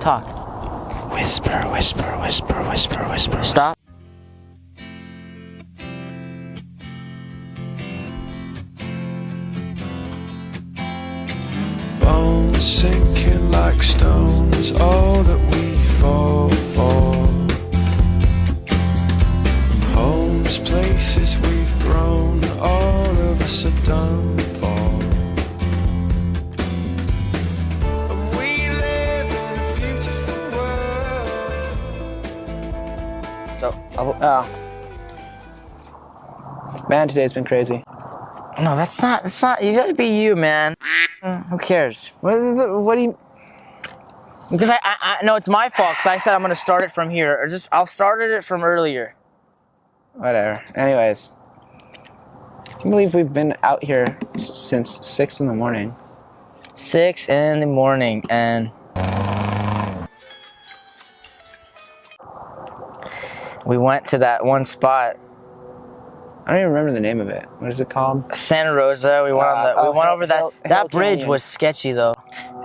Talk. Whisper, whisper, whisper, whisper, whisper. Stop. Bones sinking like stones, all that we fall for. Homes, places we've grown, all of us are done for. And we live in a beautiful world. So, man, today's been crazy. No, that's not. You gotta be you, man. Who cares? What do you... Because I no, it's my fault. Because I said I'm gonna start it from here, or I'll start it from earlier. Whatever. Anyways, I can't believe we've been out here since 6 in the morning. 6 in the morning, and we went to that one spot. I don't even remember the name of it. What is it called? Santa Rosa. We went over that. That bridge Canyon. was sketchy though.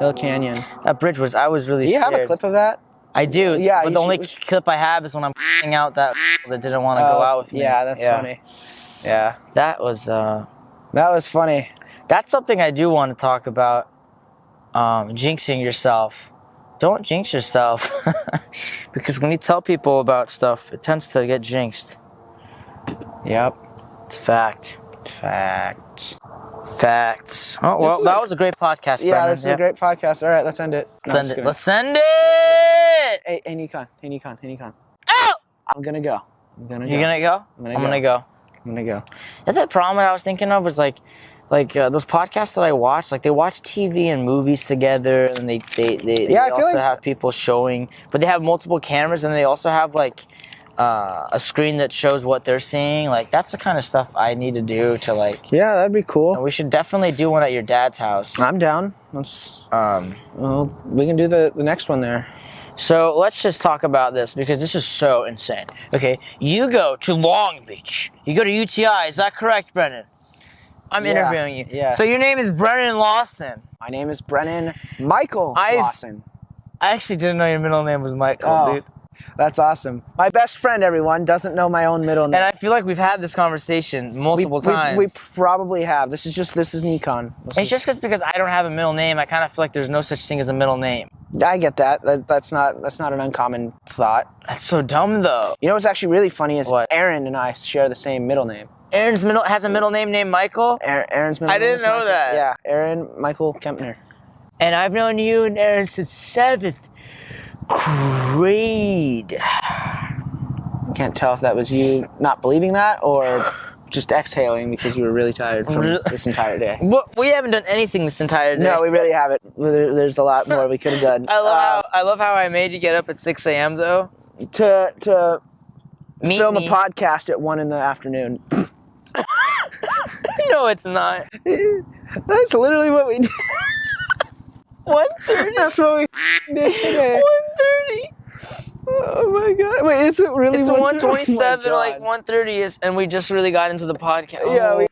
Hill Canyon. That bridge was. I was really Do you scared. have a clip of that? I do. Yeah. But the only clip I have is when I'm out that didn't want to go out with me. Yeah, that's funny. Yeah. That was. That was funny. That's something I do want to talk about. Jinxing yourself. Don't jinx yourself. Because when you tell people about stuff, it tends to get jinxed. Yep. It's fact. Facts. Oh, well, that was a great podcast, Yeah, Brennan. this is a great podcast. All right, let's end it. No, Let's send it! Hey, Nickon. Oh! I'm gonna go. You gonna go? I'm gonna go. That's the problem I was thinking of was like those podcasts that I watch, like they watch TV and movies together, and they also have people showing, but they have multiple cameras, and they also have like a screen that shows what they're seeing. Like that's the kind of stuff I need to do to like. Yeah, that'd be cool. We should definitely do one at your dad's house. I'm down. Let's. Well, we can do the next one there. So let's just talk about this because this is so insane. Okay, you go to Long Beach. You go to UTI. Is that correct, Brennan? I'm interviewing you. Yeah. So your name is Brennan Lawson. My name is Brennan Michael Lawson. I actually didn't know your middle name was Michael, dude. That's awesome. My best friend, everyone, doesn't know my own middle name. And I feel like we've had this conversation multiple times. We probably have. This is Nickon. It's just because I don't have a middle name, I kind of feel like there's no such thing as a middle name. I get that. That's not an uncommon thought. That's so dumb, though. You know what's actually really funny is what? Aaron and I share the same middle name. Aaron's has a middle name named Michael? Aaron's middle name I didn't is know Michael. that. Yeah, Aaron Michael Kempner. And I've known you and Aaron since 7th grade. I can't tell if that was you not believing that or just exhaling because you were really tired from this entire day. We haven't done anything this entire day. No, we really haven't. There's a lot more we could have done. I love how I made you get up at 6 a.m. though. To film me. a podcast at 1 in the afternoon. No, it's not. That's literally what we did. 1:30. That's what we did. 1:30. Oh my god! Wait, is it really? It's 1:27. Oh like 1:30 is, and we just really got into the podcast. Yeah.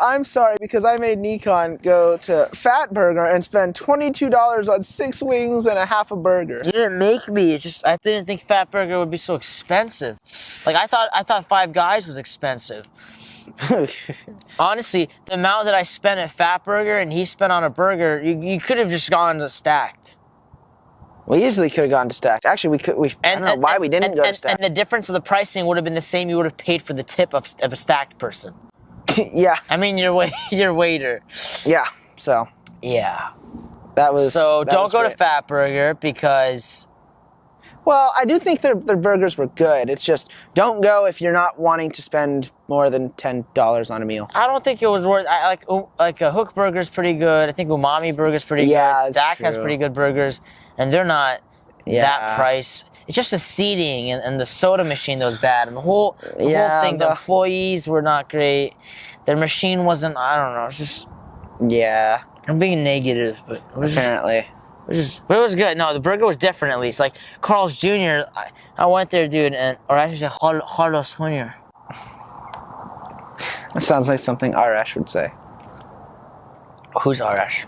I'm sorry because I made Nickon go to Fat Burger and spend $22 on 6 wings and a half a burger. You didn't make me. It's just I didn't think Fat Burger would be so expensive. Like I thought Five Guys was expensive. Honestly, the amount that I spent at Fat Burger and he spent on a burger, you could have just gone to Stacked. We easily could have gone to Stacked. Actually, I don't know why we didn't go to Stacked. And the difference of the pricing would have been the same. You would have paid for the tip of a Stacked person. Yeah. I mean, your waiter. Yeah. So. Yeah. That was. So don't go to Fat Burger because. Well, I do think their burgers were good. It's just don't go if you're not wanting to spend more than $10 on a meal. I don't think it was worth. I like a Hook Burger's pretty good. I think Umami Burger's pretty good. Stack has pretty good burgers, and they're not that price. It's just the seating and the soda machine that was bad, and the whole thing. The employees were not great. Their machine wasn't. I don't know. It's just. Yeah. I'm being negative, but it was apparently. But it was good. No, the burger was different at least. Like Carl's Jr., I went there, dude, or I should say Carlos Jr. That sounds like something Arash would say. Who's Arash?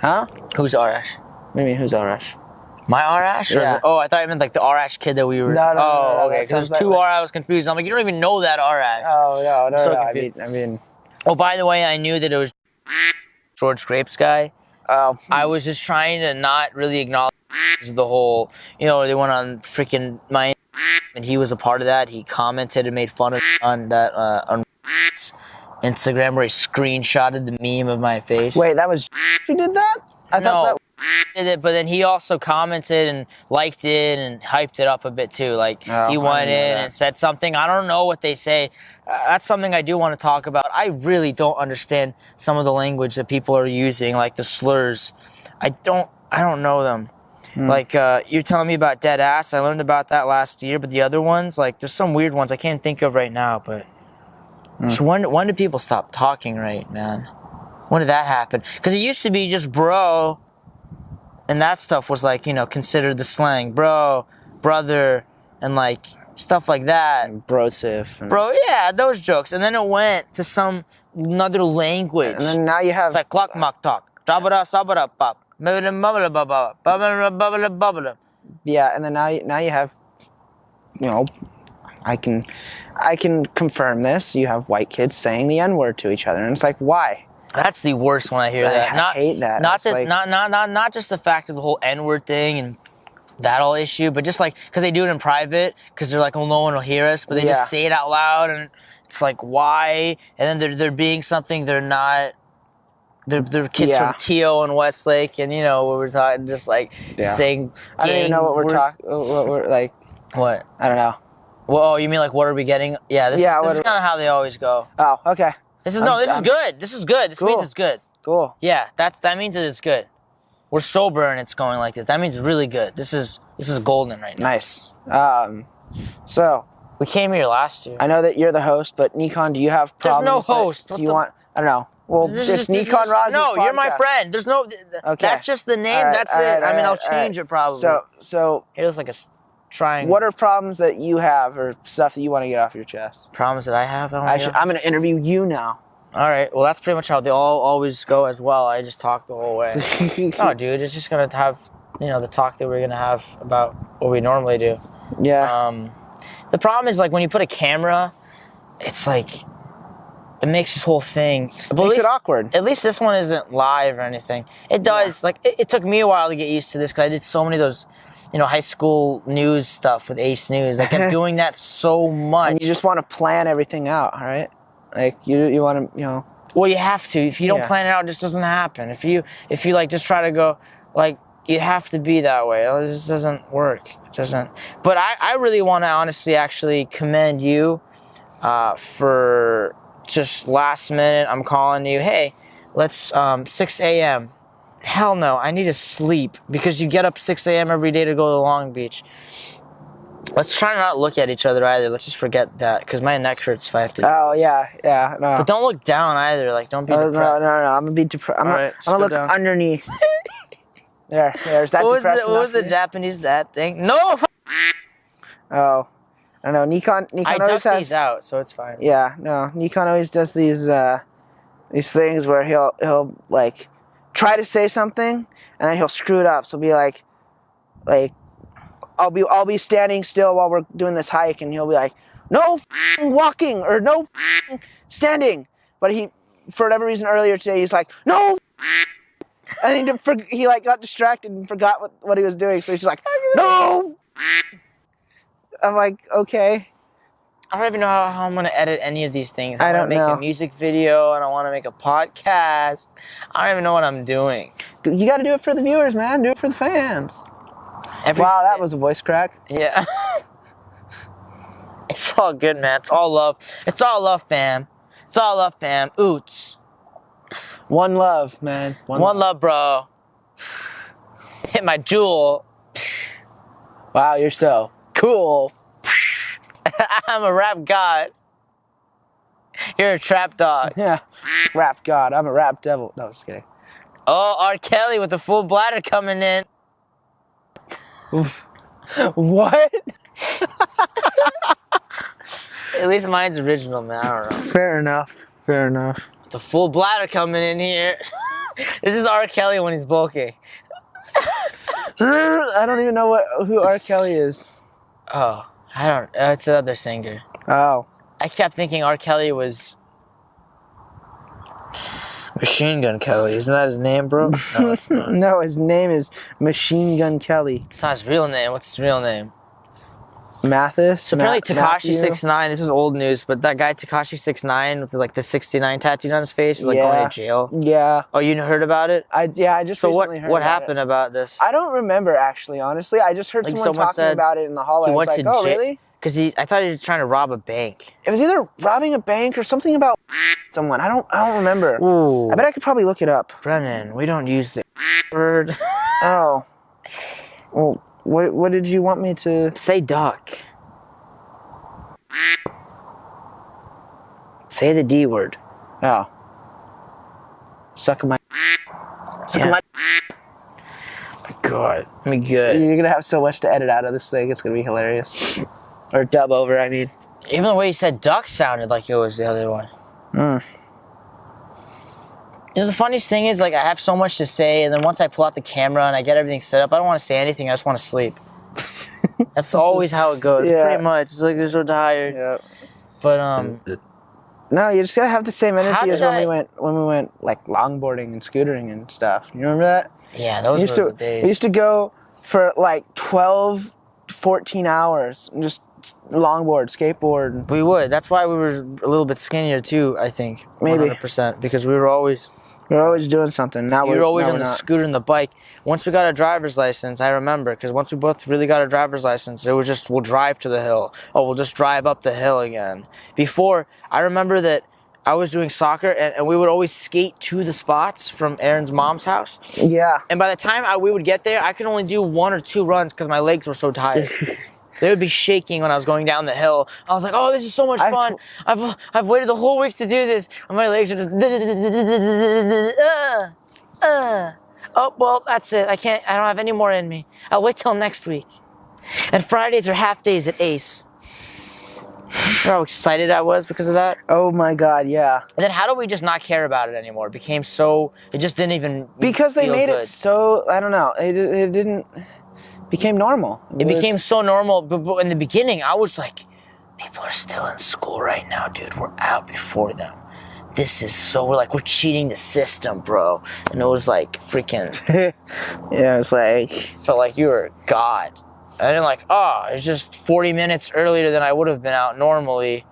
Huh? Who's Arash? What do you mean, who's Arash? My R-Ash? Yeah. Oh, I thought you meant like the R-Ash kid that we were... No, okay, because there's two R. I was confused. I'm like, you don't even know that R-Ash. Oh, no. I mean... Oh, by the way, I knew that it was George Grapes guy. Oh. I was just trying to not really acknowledge the whole... You know, they went on freaking my... And he was a part of that. He commented and made fun of on that on Instagram where he screenshotted the meme of my face. Wait, that was who did that? I thought that did it, but then he also commented and liked it and hyped it up a bit too. Like he went in and said something. I don't know what they say. That's something I do want to talk about. I really don't understand some of the language that people are using, like the slurs. I don't know them. Like you're telling me about dead ass. I learned about that last year, but the other ones, like there's some weird ones I can't think of right now. But so when did people stop talking right, man? When did that happen? Because it used to be just bro, and that stuff was like, you know, considered the slang. Bro, brother, and like stuff like that. And brosif. Bro, yeah, those jokes. And then it went to some another language. And then now you have... It's like clock mock talk. Dabada sabada pop. Yeah, and then now you have, you know, I can confirm this. You have white kids saying the N-word to each other, and it's like, why? That's the worst when I hear that. I hate that. Not just the fact of the whole N-word thing and that whole issue, but just like because they do it in private, because they're like, well, no one will hear us, but they just say it out loud, and it's like, why? And then they're being something they're not. They're kids from T.O. and Westlake, and you know what we're talking, just like saying. I don't even know what we're talking. What we're like. What? I don't know. Well, you mean like what are we getting? Yeah, this is kind of how they always go. Oh, okay. This is good. This is good. This means it's good. Cool. Yeah, that means that it's good. We're sober and it's going like this. That means it's really good. This is golden right now. Nice. So we came here last year. I know that you're the host, but Nickon, do you have problems? There's no host. Do you want? I don't know. Well, it's Nickon Razi's No, podcast. You're my friend. There's no. Okay. That's just the name. That's it. I mean, I'll change it probably. So it looks like a triangle. What are problems that you have or stuff that you want to get off your chest? Problems that I have? I'm going to interview you now. All right. Well, that's pretty much how they all always go as well. I just talk the whole way. No, dude. It's just going to have, you know, the talk that we're going to have about what we normally do. Yeah. The problem is, like, when you put a camera, it's like, it makes this whole thing. It makes it awkward. At least this one isn't live or anything. It does. Yeah. Like, it took me a while to get used to this because I did so many of those, you know, high school news stuff with Ace News. I kept doing that so much. And you just want to plan everything out, right? Like, you want to, you know. Well, you have to. If you don't plan it out, it just doesn't happen. If you like, just try to go, like, you have to be that way. It just doesn't work. It doesn't. But I really want to honestly actually commend you for just last minute. I'm calling you, hey, let's 6 a.m. Hell no, I need to sleep because you get up 6 a.m. every day to go to Long Beach. Let's try to not look at each other either. Let's just forget that because my neck hurts if I have to. Oh, yeah, no. But don't look down either. Like, don't be depressed. No, I'm going to be depressed. I'm going to look underneath. There's that depressed. What was the Japanese dad thing? No! Oh. I don't know. Nickon always has these out, so it's fine. Yeah, no. Nickon always does these things where he'll like try to say something and then he'll screw it up. So he'll be like I'll be standing still while we're doing this hike and he'll be like, no walking or no standing. But he, for whatever reason earlier today, he's like, no. And he like got distracted and forgot what he was doing. So he's just like, no. I'm like, okay. I don't even know how I'm going to edit any of these things. I don't know. I want to make a music video. I don't want to make a podcast. I don't even know what I'm doing. You got to do it for the viewers, man. Do it for the fans. Wow, that was a voice crack. Yeah. It's all good, man. It's all love. It's all love, fam. It's all love, fam. Oots. One love, man. One love, bro. Hit my jewel. Wow, you're so cool. I'm a rap god. You're a trap dog. Yeah. Rap god. I'm a rap devil. No, just kidding. Oh, R. Kelly with a full bladder coming in. What? At least mine's original, man. I don't know. Fair enough. The full bladder coming in here. This is R. Kelly when he's bulking. I don't even know who R. Kelly is. Oh, I don't. It's another singer. Oh. I kept thinking R. Kelly was Machine Gun Kelly. Isn't that his name, bro? No, it's not. No, his name is Machine Gun Kelly. It's not his real name. What's his real name? Mathis. So apparently Tekashi 6ix9ine. This is old news, but that guy Tekashi 6ix9ine with like the 69 tattooed on his face is like going to jail. Yeah. Oh, you heard about it? I just recently heard what about happened about this? I don't remember actually. Honestly, I just heard someone talking about it in the hallway. I was like, oh, really? Because I thought he was trying to rob a bank. It was either robbing a bank or something about someone. I don't remember. Ooh. I bet I could probably look it up. Brennan, we don't use the word. Oh. Well, what did you want me to say? Duck. Say the D word. Oh. Suck my. Suck my. God, me good. You're gonna have so much to edit out of this thing. It's gonna be hilarious. Or dub over, I mean. Even the way you said duck sounded like it was the other one. You know, the funniest thing is, like, I have so much to say, and then once I pull out the camera and I get everything set up, I don't want to say anything. I just want to sleep. That's always how it goes. Yeah. Pretty much. It's like, you're so tired. Yeah. But, no, you just gotta have the same energy as when we went like longboarding and scootering and stuff. You remember that? Yeah, those were the days. We used to go for like 12, 14 hours and just longboard, skateboard. We would. That's why we were a little bit skinnier too, I think. Maybe. 100%. Because we were always doing something. Now we were always on the scooter and the bike. Once we got a driver's license, I remember, because once we both really got a driver's license, it was just, we'll drive to the hill. Oh, we'll just drive up the hill again. Before, I remember that I was doing soccer, and we would always skate to the spots from Aaron's mom's house. Yeah. And by the time we would get there, I could only do 1 or 2 runs because my legs were so tired. They would be shaking when I was going down the hill. I was like, oh, this is so much fun. I've waited the whole week to do this. And my legs are just... Oh, well, that's it. I don't have any more in me. I'll wait till next week. And Fridays are half days at Ace. Remember how excited I was because of that? Oh my God, yeah. And then how do we just not care about it anymore? It became so... It just didn't even because they made it so... I don't know. It didn't... became normal. It became so normal, but in the beginning, I was like, people are still in school right now, dude. We're out before them. This is so, we're cheating the system, bro. And it was like freaking... Yeah, it was like... Felt like you were God. And then it's just 40 minutes earlier than I would have been out normally,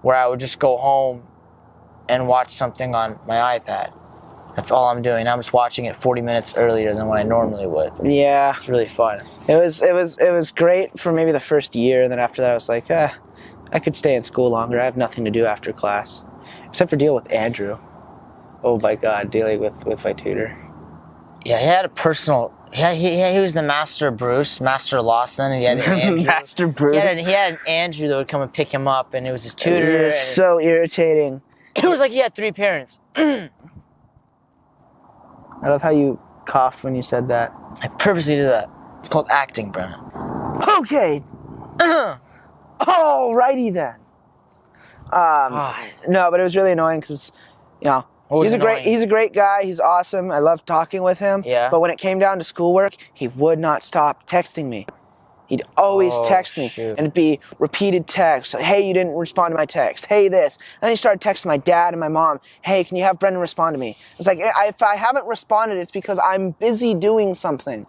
where I would just go home and watch something on my iPad. That's all I'm doing. I'm just watching it 40 minutes earlier than what I normally would. Yeah. It's really fun. It was great for maybe the first year, and then after that I was like, I could stay in school longer. I have nothing to do after class. Except for deal with Andrew. Oh my God, dealing with my tutor. Yeah, he had a personal... Yeah, he was the Master Bruce, Master Lawson, and he had an Andrew. Master Bruce. He had an Andrew that would come and pick him up, and it was his tutor. It was so irritating. It was like he had 3 parents. I love how you coughed when you said that. I purposely did that. It's called acting, Brennan. Okay. Alrighty then. No, but it was really annoying because, he's a great guy. He's awesome. I love talking with him. Yeah. But when it came down to schoolwork, he would not stop texting me. He'd always text me, and it'd be repeated texts. Hey, you didn't respond to my text. Hey, this. And then he started texting my dad and my mom. Hey, can you have Brendan respond to me? It's like, if I haven't responded, it's because I'm busy doing something.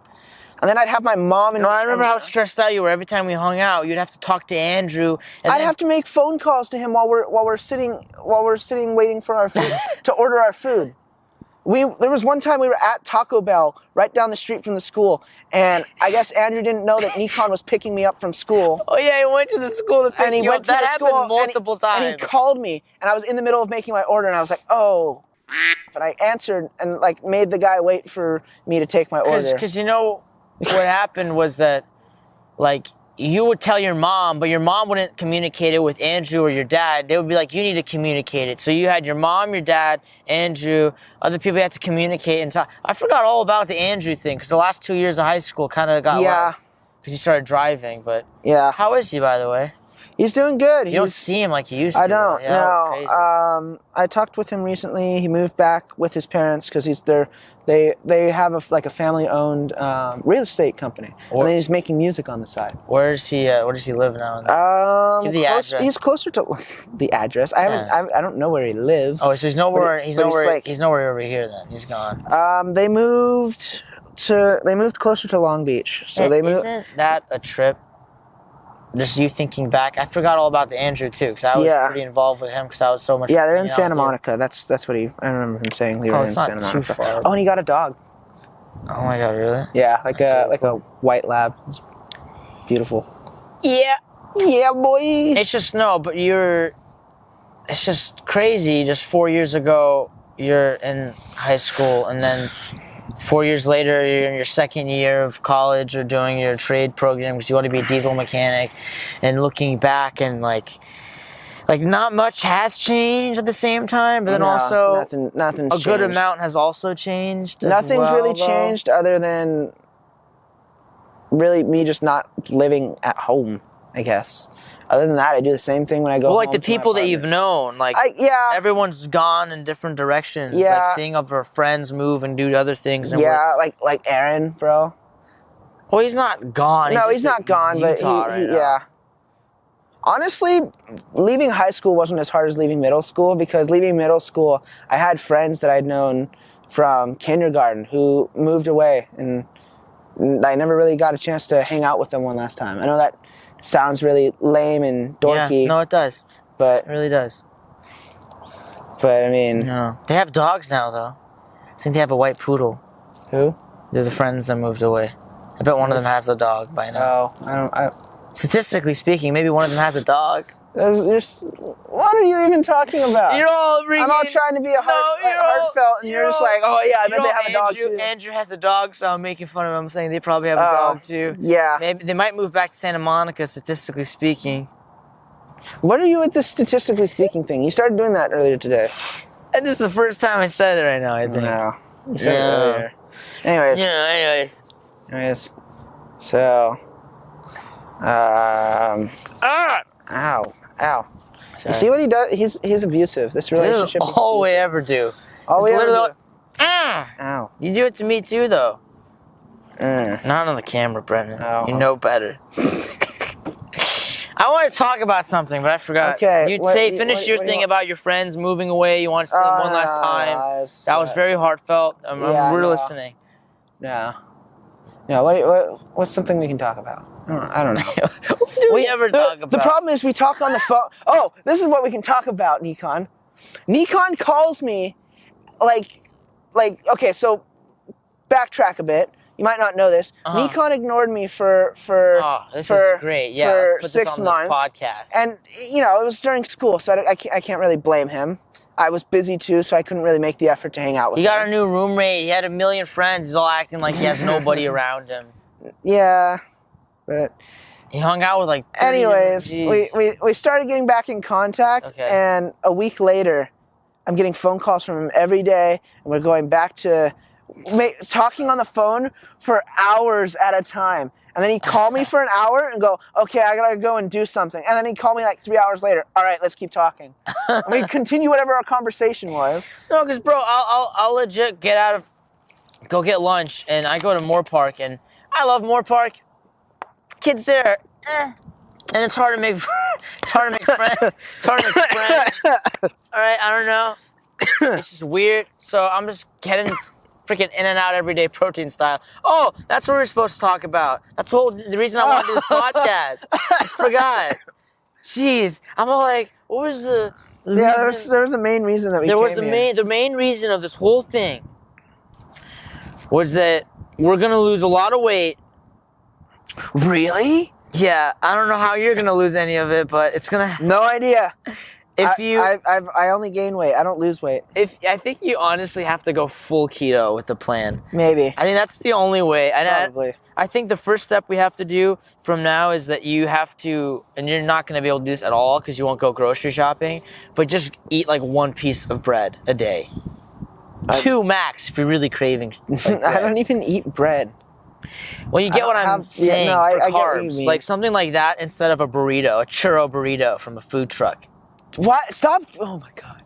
And then I'd have my mom and... No, I remember how stressed out you were every time we hung out. You'd have to talk to Andrew. And I'd have to make phone calls to him while we're sitting waiting for our food to order our food. There was one time we were at Taco Bell right down the street from the school, and I guess Andrew didn't know that Nickon was picking me up from school. Oh yeah, he went to the school to pick you up. That happened multiple times. And he called me, and I was in the middle of making my order, and I was like, oh. But I answered and made the guy wait for me to take my order. Because what happened was that, you would tell your mom, but your mom wouldn't communicate it with Andrew or your dad. They would be like, you need to communicate it. So you had your mom, your dad, Andrew, other people you had to communicate and talk. I forgot all about the Andrew thing because the last 2 years of high school kind of got less because he started driving. But how is he, by the way? He's doing good. You don't see him like you used to. I don't. No. I talked with him recently. He moved back with his parents because they They have a family-owned real estate company, and then he's making music on the side. Where does he live now? Give the address. He's closer to the address. I don't know where he lives. Oh, so he's nowhere. He's nowhere over here. Then he's gone. They moved closer to Long Beach. So they moved. Isn't that a trip? Just you thinking back, I forgot all about the Andrew too, because I was pretty involved with him because I was so much. Yeah, they're in Santa Monica. That's what I remember him saying. They were in Santa Monica. Far. Oh, and he got a dog. Oh my God, really? Yeah, like a white lab. It's beautiful. Yeah. Yeah, boy. It's just but it's just crazy. Just 4 years ago, you're in high school, and then 4 years later, you're in your second year of college or doing your trade program because you want to be a diesel mechanic. And looking back, and like not much has changed at the same time, but then also nothing's changed. Good amount has also changed. Nothing's really changed other than really me just not living at home, I guess. Other than that, I do the same thing when I go home. Well, like the people that you've known, everyone's gone in different directions. Yeah. Like seeing our friends move and do other things. And like Aaron, bro. Well, he's not gone. No, he's not gone, but yeah. Honestly, leaving high school wasn't as hard as leaving middle school, because leaving middle school, I had friends that I'd known from kindergarten who moved away, and I never really got a chance to hang out with them one last time. I know that sounds really lame and dorky. Yeah, no, it does. But it really does. But I mean, no. They have dogs now, though. I think they have a white poodle. Who? They're the friends that moved away. I bet one of them has a dog by now. Oh, Statistically speaking, maybe one of them has a dog. What are you even talking about? I'm all trying to be heartfelt, and you're just like, oh yeah, I bet they have a dog too. Andrew has a dog, so I'm making fun of him. I'm saying they probably have a dog too. Yeah. Maybe they might move back to Santa Monica, statistically speaking. What are you with this statistically speaking thing? You started doing that earlier today. And this is the first time I said it right now, I think. No. You said it earlier. Anyways. So, Ow. Sorry. You see what he does? He's abusive. This relationship is all we ever do. All we ever do. Ow. You do it to me too, though. Not on the camera, Brennan. Oh. You know better. I want to talk about something, but I forgot. Okay. Finish your thing about your friends moving away. You want to see them one last time. That was very heartfelt. We're listening. No. What's something we can talk about? I don't know. What do we ever talk about? The problem is we talk on the phone. Oh, this is what we can talk about, Nickon. Nickon calls me okay, so backtrack a bit. You might not know this. Nickon ignored me for this is great. Yeah, for 6 months. Podcast. And it was during school, so I can't really blame him. I was busy too, so I couldn't really make the effort to hang out with him. He got a new roommate. He had 1 million friends. He's all acting like he has nobody around him. Yeah, but he hung out with Anyways, we started getting back in contact, and a week later, I'm getting phone calls from him every day, and we're going back to talking on the phone for hours at a time. And then he'd call me for an hour and go, okay, I gotta go and do something. And then he'd call me 3 hours later. All right, let's keep talking. And we'd continue whatever our conversation was. No, because, bro, I'll legit go get lunch, and I go to Moore Park, and I love Moore Park. Kids there, and it's hard to make friends. It's hard to make friends. All right, I don't know. It's just weird. So I'm just getting freaking in and out everyday protein style. Oh, that's what we're supposed to talk about. That's the reason I wanted to do this podcast. I forgot. Jeez, I'm all like, what was the there was a main reason that we came here. The main reason of this whole thing was that we're gonna lose a lot of weight. Really? Yeah, I don't know how you're gonna lose any of it, but it's gonna. No idea. I only gain weight. I don't lose weight. I think you honestly have to go full keto with the plan. Maybe. I think that's the only way. Probably. I think the first step we have to do from now is that you have to, and you're not going to be able to do this at all because you won't go grocery shopping, but just eat 1 piece of bread a day. 2 max if you're really craving. I don't even eat bread. Well, you get what I'm saying. Yeah, no, I get what you mean. Something like that instead of a churro burrito from a food truck. What? Stop! Oh my god!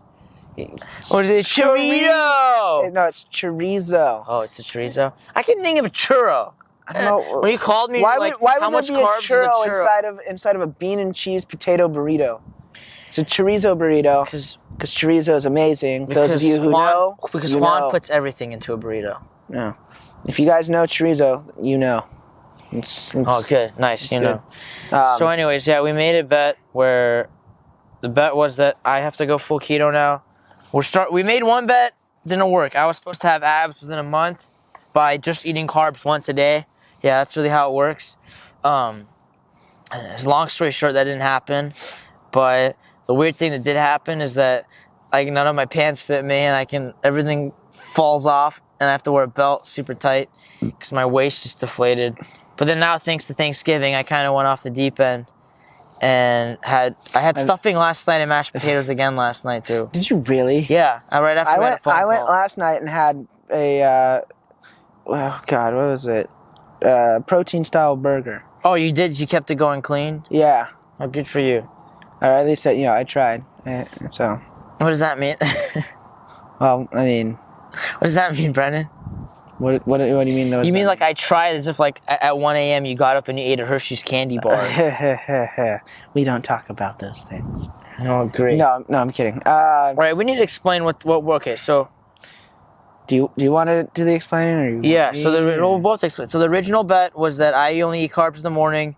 Or is it chorizo? No, it's chorizo. Oh, it's a chorizo. I can think of a churro. I don't know. When you called me, why like, would how there much be carbs a churro, is a churro? inside of a bean and cheese potato burrito? It's a chorizo burrito because chorizo is amazing. Those of you who know, because Juan puts everything into a burrito. No, if you guys know chorizo, you know. Oh, good, nice. You know. So, anyways, yeah, we made a bet where the bet was that I have to go full keto now. We made one bet, didn't work. I was supposed to have abs within a month by just eating carbs once a day. Yeah, that's really how it works. Long story short, that didn't happen. But the weird thing that did happen is that none of my pants fit me, and everything falls off, and I have to wear a belt super tight because my waist just deflated. But then now, thanks to Thanksgiving, I kind of went off the deep end. And I had stuffing last night and mashed potatoes again last night too. Did you really? Yeah, right after I went last night and had a oh god, what was it? Protein style burger. Oh, you did? You kept it going clean? Yeah. Oh, good for you. Or at least I tried. So. What does that mean? Well, I mean. What does that mean, Brennan? What do you mean? You mean like I tried as if like at 1 a.m. you got up and you ate a Hershey's candy bar? We don't talk about those things. Oh, great. No, I'm kidding. Right, we need to explain what. Okay, so. Do you want to do the explaining? Yeah. So we'll both explain. So the original bet was that I only eat carbs in the morning.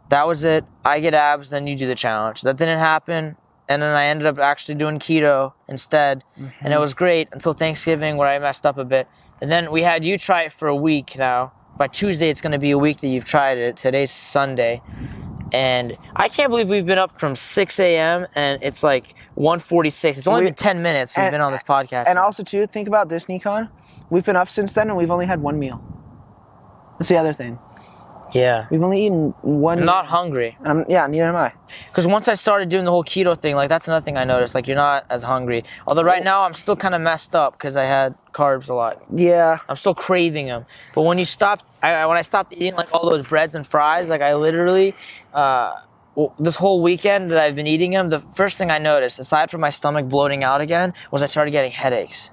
That was it. I get abs, then you do the challenge. That didn't happen, and then I ended up actually doing keto instead, and it was great until Thanksgiving where I messed up a bit. And then we had you try it for a week now. By Tuesday, it's going to be a week that you've tried it. Today's Sunday. And I can't believe we've been up from 6 a.m. and it's like 1:46. It's only been 10 minutes we've been on this podcast. And also, too, think about this, Nickon. We've been up since then and we've only had one meal. That's the other thing. Yeah. We've only eaten one meal. Not hungry. Yeah, neither am I. Because once I started doing the whole keto thing, that's another thing I noticed. You're not as hungry. Although right now I'm still kind of messed up because I had carbs a lot. Yeah. I'm still craving them. But when you stopped, when I stopped eating all those breads and fries, I literally, this whole weekend that I've been eating them, the first thing I noticed, aside from my stomach bloating out again, was I started getting headaches.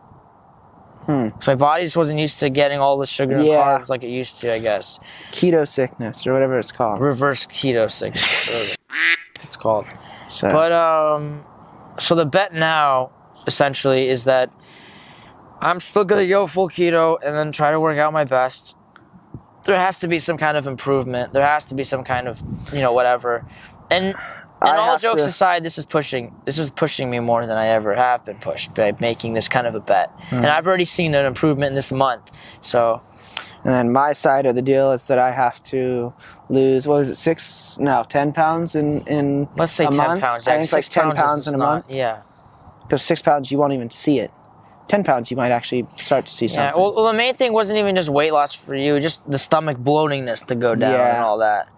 So my body just wasn't used to getting all the sugar and carbs like it used to, I guess. Keto sickness or whatever it's called. Reverse keto sickness. It's called. So the bet now, essentially, is that I'm still going to go full keto and then try to work out my best. There has to be some kind of improvement. There has to be some kind of, whatever. And all jokes aside, this is pushing me more than I ever have been pushed by making this kind of a bet. And I've already seen an improvement this month. So. And then my side of the deal is that I have to lose, 10 pounds in Let's say a 10 month? pounds. I think it's like 10 pounds in a month. Yeah. Because 6 pounds, you won't even see it. 10 pounds, you might actually start to see something. Yeah, well, the main thing wasn't even just weight loss for you, just the stomach bloatingness to go down and all that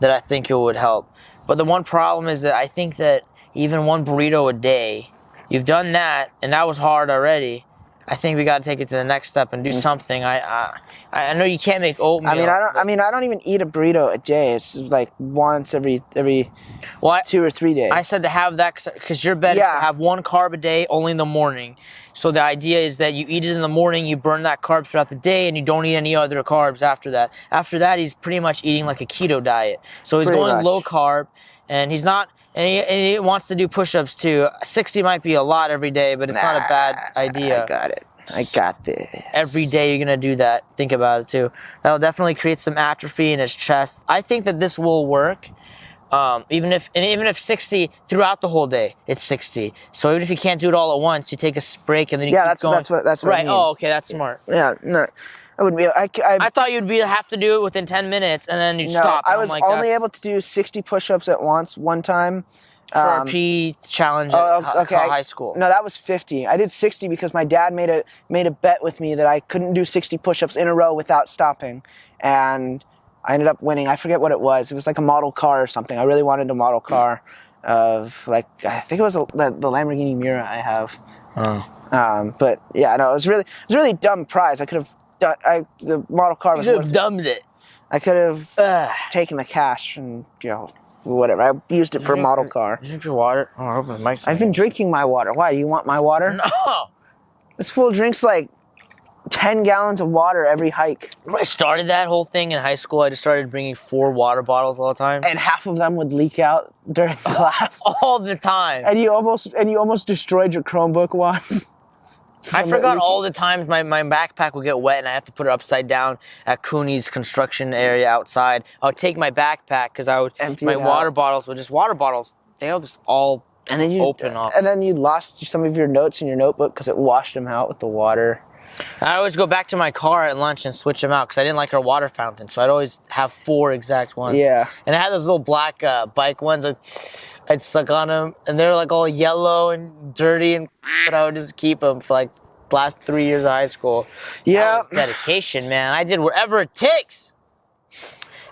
I think it would help. But the one problem is that I think that even one burrito a day, you've done that, and that was hard already. I think we got to take it to the next step and do something. I know you can't make oatmeal. I don't even eat a burrito a day. It's like once every 2 or 3 days. I said to have that because your bet is to have one carb a day only in the morning. So the idea is that you eat it in the morning, you burn that carb throughout the day, and you don't eat any other carbs after that. After that, he's pretty much eating like a keto diet. So he's going low carb, and he's not. And he wants to do push-ups too. 60 might be a lot every day, but it's not a bad idea. I got it. I got this. Every day you're going to do that. Think about it too. That'll definitely create some atrophy in his chest. I think that this will work. Even if 60 throughout the whole day, it's 60. So even if you can't do it all at once, you take a break and then you keep going. That's what I mean. Oh, okay, that's smart. Yeah, no. I wouldn't be. I thought you'd have to do it within 10 minutes and then you'd stop. I was only able to do 60 push-ups at once, one time. For a PE challenge at high school. No, that was 50. I did 60 because my dad made a bet with me that I couldn't do 60 push-ups in a row without stopping, and I ended up winning. I forget what it was. It was like a model car or something. I really wanted a model car of I think it was the Lamborghini Miura I have. But yeah, no, it was really dumb prize. I could have done. The model car was. You could have dumbed it. I could have taken the cash and whatever. I used it for a model car. You drink your water? Oh, I hope the mic's I've been drinking my water. Why? You want my water? No. This fool drinks like 10 gallons of water every hike. When I started that whole thing in high school, I just started bringing 4 water bottles all the time. And half of them would leak out during class. All the time. And you almost destroyed your Chromebook once. I forgot all the times my backpack would get wet and I have to put it upside down at Cooney's construction area outside. I would take my backpack because I would empty my water bottles were just water bottles. They'll just all open up. And then you lost some of your notes in your notebook because it washed them out with the water. I always go back to my car at lunch and switch them out because I didn't like our water fountain, so I'd always have 4 exact ones. Yeah. And I had those little black bike ones. I'd suck on them, and they were like all yellow and dirty, but I would just keep them for like the last 3 years of high school. Yeah. That was dedication, man. I did whatever it takes.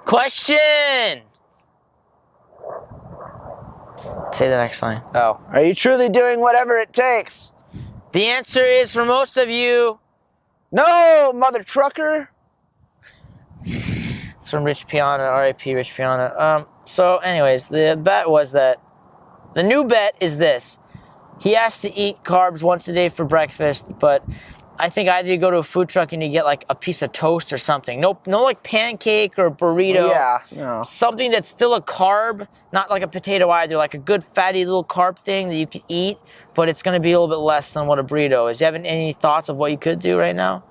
Question. Say the next line. Oh. Are you truly doing whatever it takes? The answer is, for most of you, no, mother trucker. It's from Rich Piana, R.I.P. Rich Piana. So anyways, the bet was that, the new bet is this. He has to eat carbs once a day for breakfast, but I think either you go to a food truck and you get like a piece of toast or something. No like pancake or burrito. Yeah, no. Something that's still a carb, not like a potato either, like a good fatty little carb thing that you could eat, but it's going to be a little bit less than what a burrito is. You have any thoughts of what you could do right now?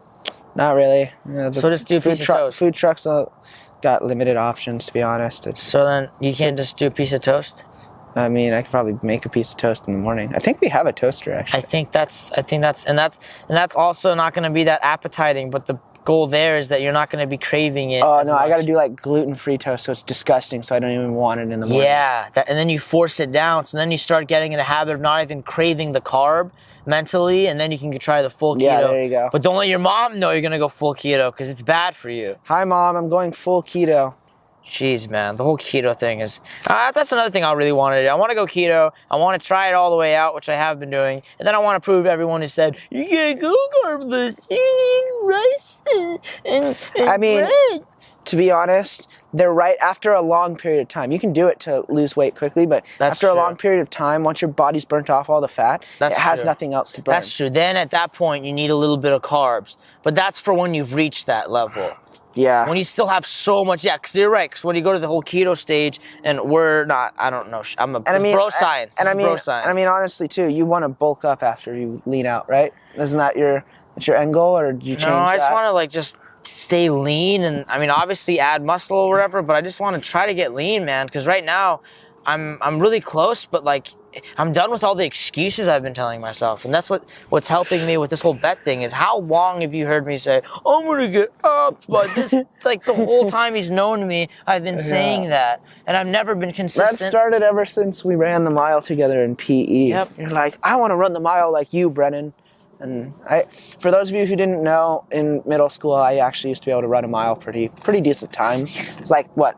Not really. So just do a piece of toast. Food trucks got limited options, to be honest. So then you can't just do a piece of toast? I mean, I could probably make a piece of toast in the morning. I think we have a toaster, actually. I think that's also not going to be that appetizing, but the goal there is that you're not going to be craving it. Oh, no, I got to do like gluten-free toast, so it's disgusting, so I don't even want it in the morning. Yeah, and then you force it down, so then you start getting in the habit of not even craving the carb mentally, and then you can try the full keto. Yeah, there you go. But don't let your mom know you're going to go full keto, because it's bad for you. Hi, Mom, I'm going full keto. Jeez, man, the whole keto thing is... that's another thing I really want to do. I want to go keto. I want to try it all the way out, which I have been doing. And then I want to prove to everyone who said, you can't go carbless. You need rice and I mean, bread. To be honest, they're right after a long period of time. You can do it to lose weight quickly, but after a long period of time, once your body's burnt off all the fat, it has nothing else to burn. That's true. Then at that point, you need a little bit of carbs. But that's for when you've reached that level. Yeah. When you still have so much, because you're right, because when you go to the whole keto stage, and we're not, I don't know, bro science. And I mean, honestly, too, you want to bulk up after you lean out, right? Isn't that your end goal, or did you change that? No, I just want to, just stay lean, and, I mean, obviously add muscle or whatever, but I just want to try to get lean, man, because right now, I'm really close, but, I'm done with all the excuses I've been telling myself, and that's what's helping me with this whole bet thing is how long have you heard me say, I'm gonna get up, but this, the whole time he's known me, I've been saying that, and I've never been consistent. That started ever since we ran the mile together in PE. Yep. You're like, I want to run the mile like you, Brennan. And for those of you who didn't know, in middle school, I actually used to be able to run a mile pretty decent time. It's like, what,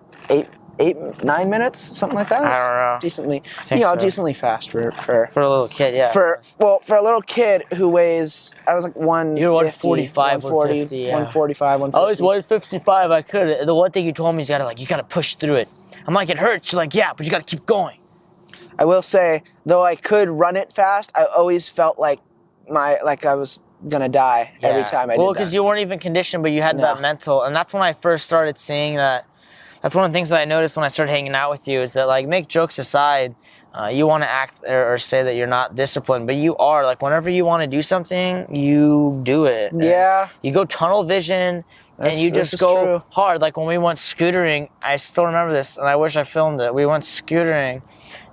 9 minutes, something like that. I don't know. Decently fast for a little kid, yeah. For a little kid who weighs, I was like 150. You're 145, 140, yeah. 145, 150. I was 155. I could. The one thing you told me is you gotta push through it. I'm like, it hurts. You're like, yeah, but you gotta keep going. I will say, though I could run it fast, I always felt like I was gonna die every time I did that. Well, because you weren't even conditioned, but you had that mental, and that's when I first started seeing that. That's one of the things that I noticed when I started hanging out with you is that, make jokes aside, you want to act or say that you're not disciplined, but you are. Whenever you want to do something, you do it. Yeah. You go tunnel vision, and you just go hard. When we went scootering, I still remember this, and I wish I filmed it. We went scootering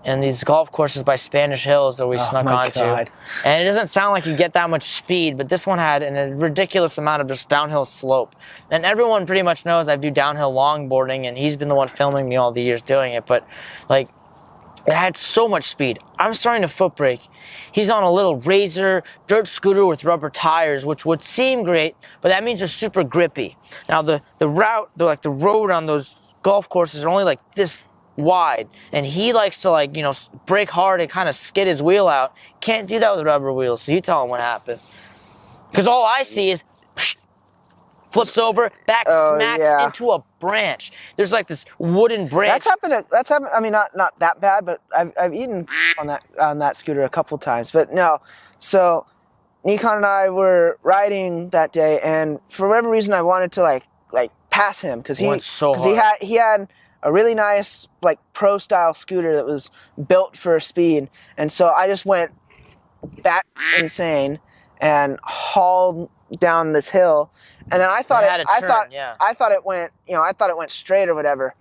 in these golf courses by Spanish Hills that we snuck onto. God. And it doesn't sound like you get that much speed, but this one had a ridiculous amount of just downhill slope. And everyone pretty much knows I do downhill longboarding, and he's been the one filming me all the years doing it. But, it had so much speed. I'm starting to foot brake. He's on a little Razor dirt scooter with rubber tires, which would seem great, but that means they're super grippy. Now, the road on those golf courses are only this wide, and he likes to brake hard and kind of skid his wheel out. Can't do that with rubber wheels, so you tell him what happened. Because all I see is flips over, back smacks into a branch. There's like this wooden branch. That's happened. I mean, not that bad, but I've eaten on that scooter a couple times. But no, so Nickon and I were riding that day, and for whatever reason, I wanted to like pass him because he had a really nice like pro style scooter that was built for speed, and so I just went bat insane and hauled down this hill, and then I thought it went straight or whatever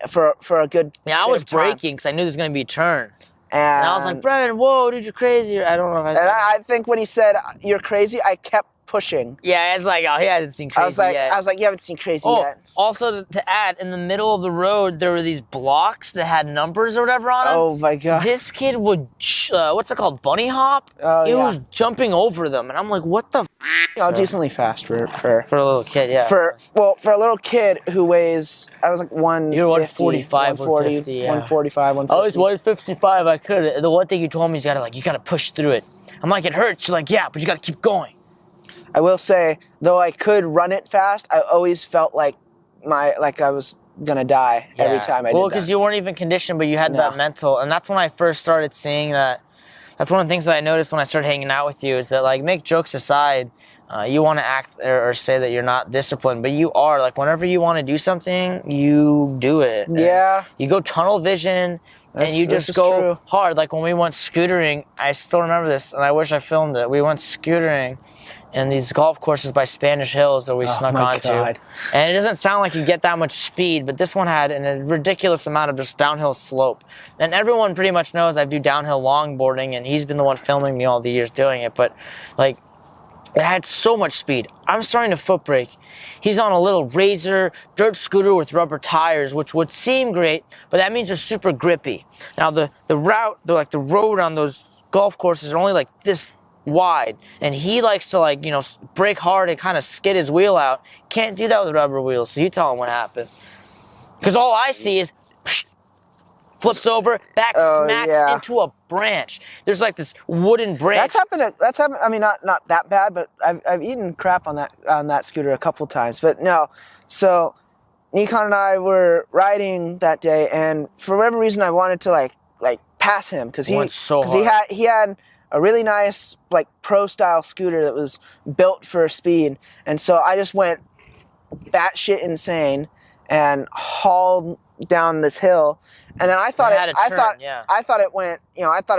for a good I was braking because I knew there was going to be a turn. And I was like, Brennan, whoa, dude, you're crazy. I don't know if I think when he said, you're crazy, I kept pushing. Yeah, it's like, oh, he hasn't seen crazy yet. I was like, you haven't seen crazy yet. Also, to add, in the middle of the road, there were these blocks that had numbers or whatever on them. Oh, my God. This kid would, what's it called, bunny hop? Oh, he was jumping over them. And I'm like, what the decently fast for a little kid, yeah. For a little kid who weighs, I was like 150. You're 145, 150, 145, 150. Oh, he's 155. I could. The one thing you told me is you gotta push through it. I'm like, it hurts. You're like, yeah, but you gotta keep going. I will say, though I could run it fast, I always felt like I was gonna die every time I did that. Well, because you weren't even conditioned, but you had that mental, and that's when I first started seeing that. That's one of the things that I noticed when I started hanging out with you is that, like, make jokes aside, you want to act or say that you're not disciplined, but you are. Like, whenever you want to do something, you do it. Yeah. You go tunnel vision, and you just go hard. Like, when we went scootering, I still remember this, and I wish I filmed it. We went scootering in these golf courses by Spanish Hills that we snuck onto. God. And it doesn't sound like you get that much speed, but this one had a ridiculous amount of just downhill slope. And everyone pretty much knows I do downhill longboarding, and he's been the one filming me all the years doing it. But, like, it had so much speed. I'm starting to foot brake. He's on a little Razor dirt scooter with rubber tires, which would seem great, but that means they're super grippy. Now, the road on those golf courses are only like this wide, and he likes to brake hard and kind of skid his wheel out. Can't do that with rubber wheels, so you tell him what happened. Because all I see is flips over, smacks into a branch. There's like this wooden branch. That's happened. I mean, not that bad, but I've eaten crap on that scooter a couple times. But no, so Nickon and I were riding that day, and for whatever reason, I wanted to like pass him because he had a really nice like pro style scooter that was built for speed, and so I just went batshit insane and hauled down this hill, and then I thought it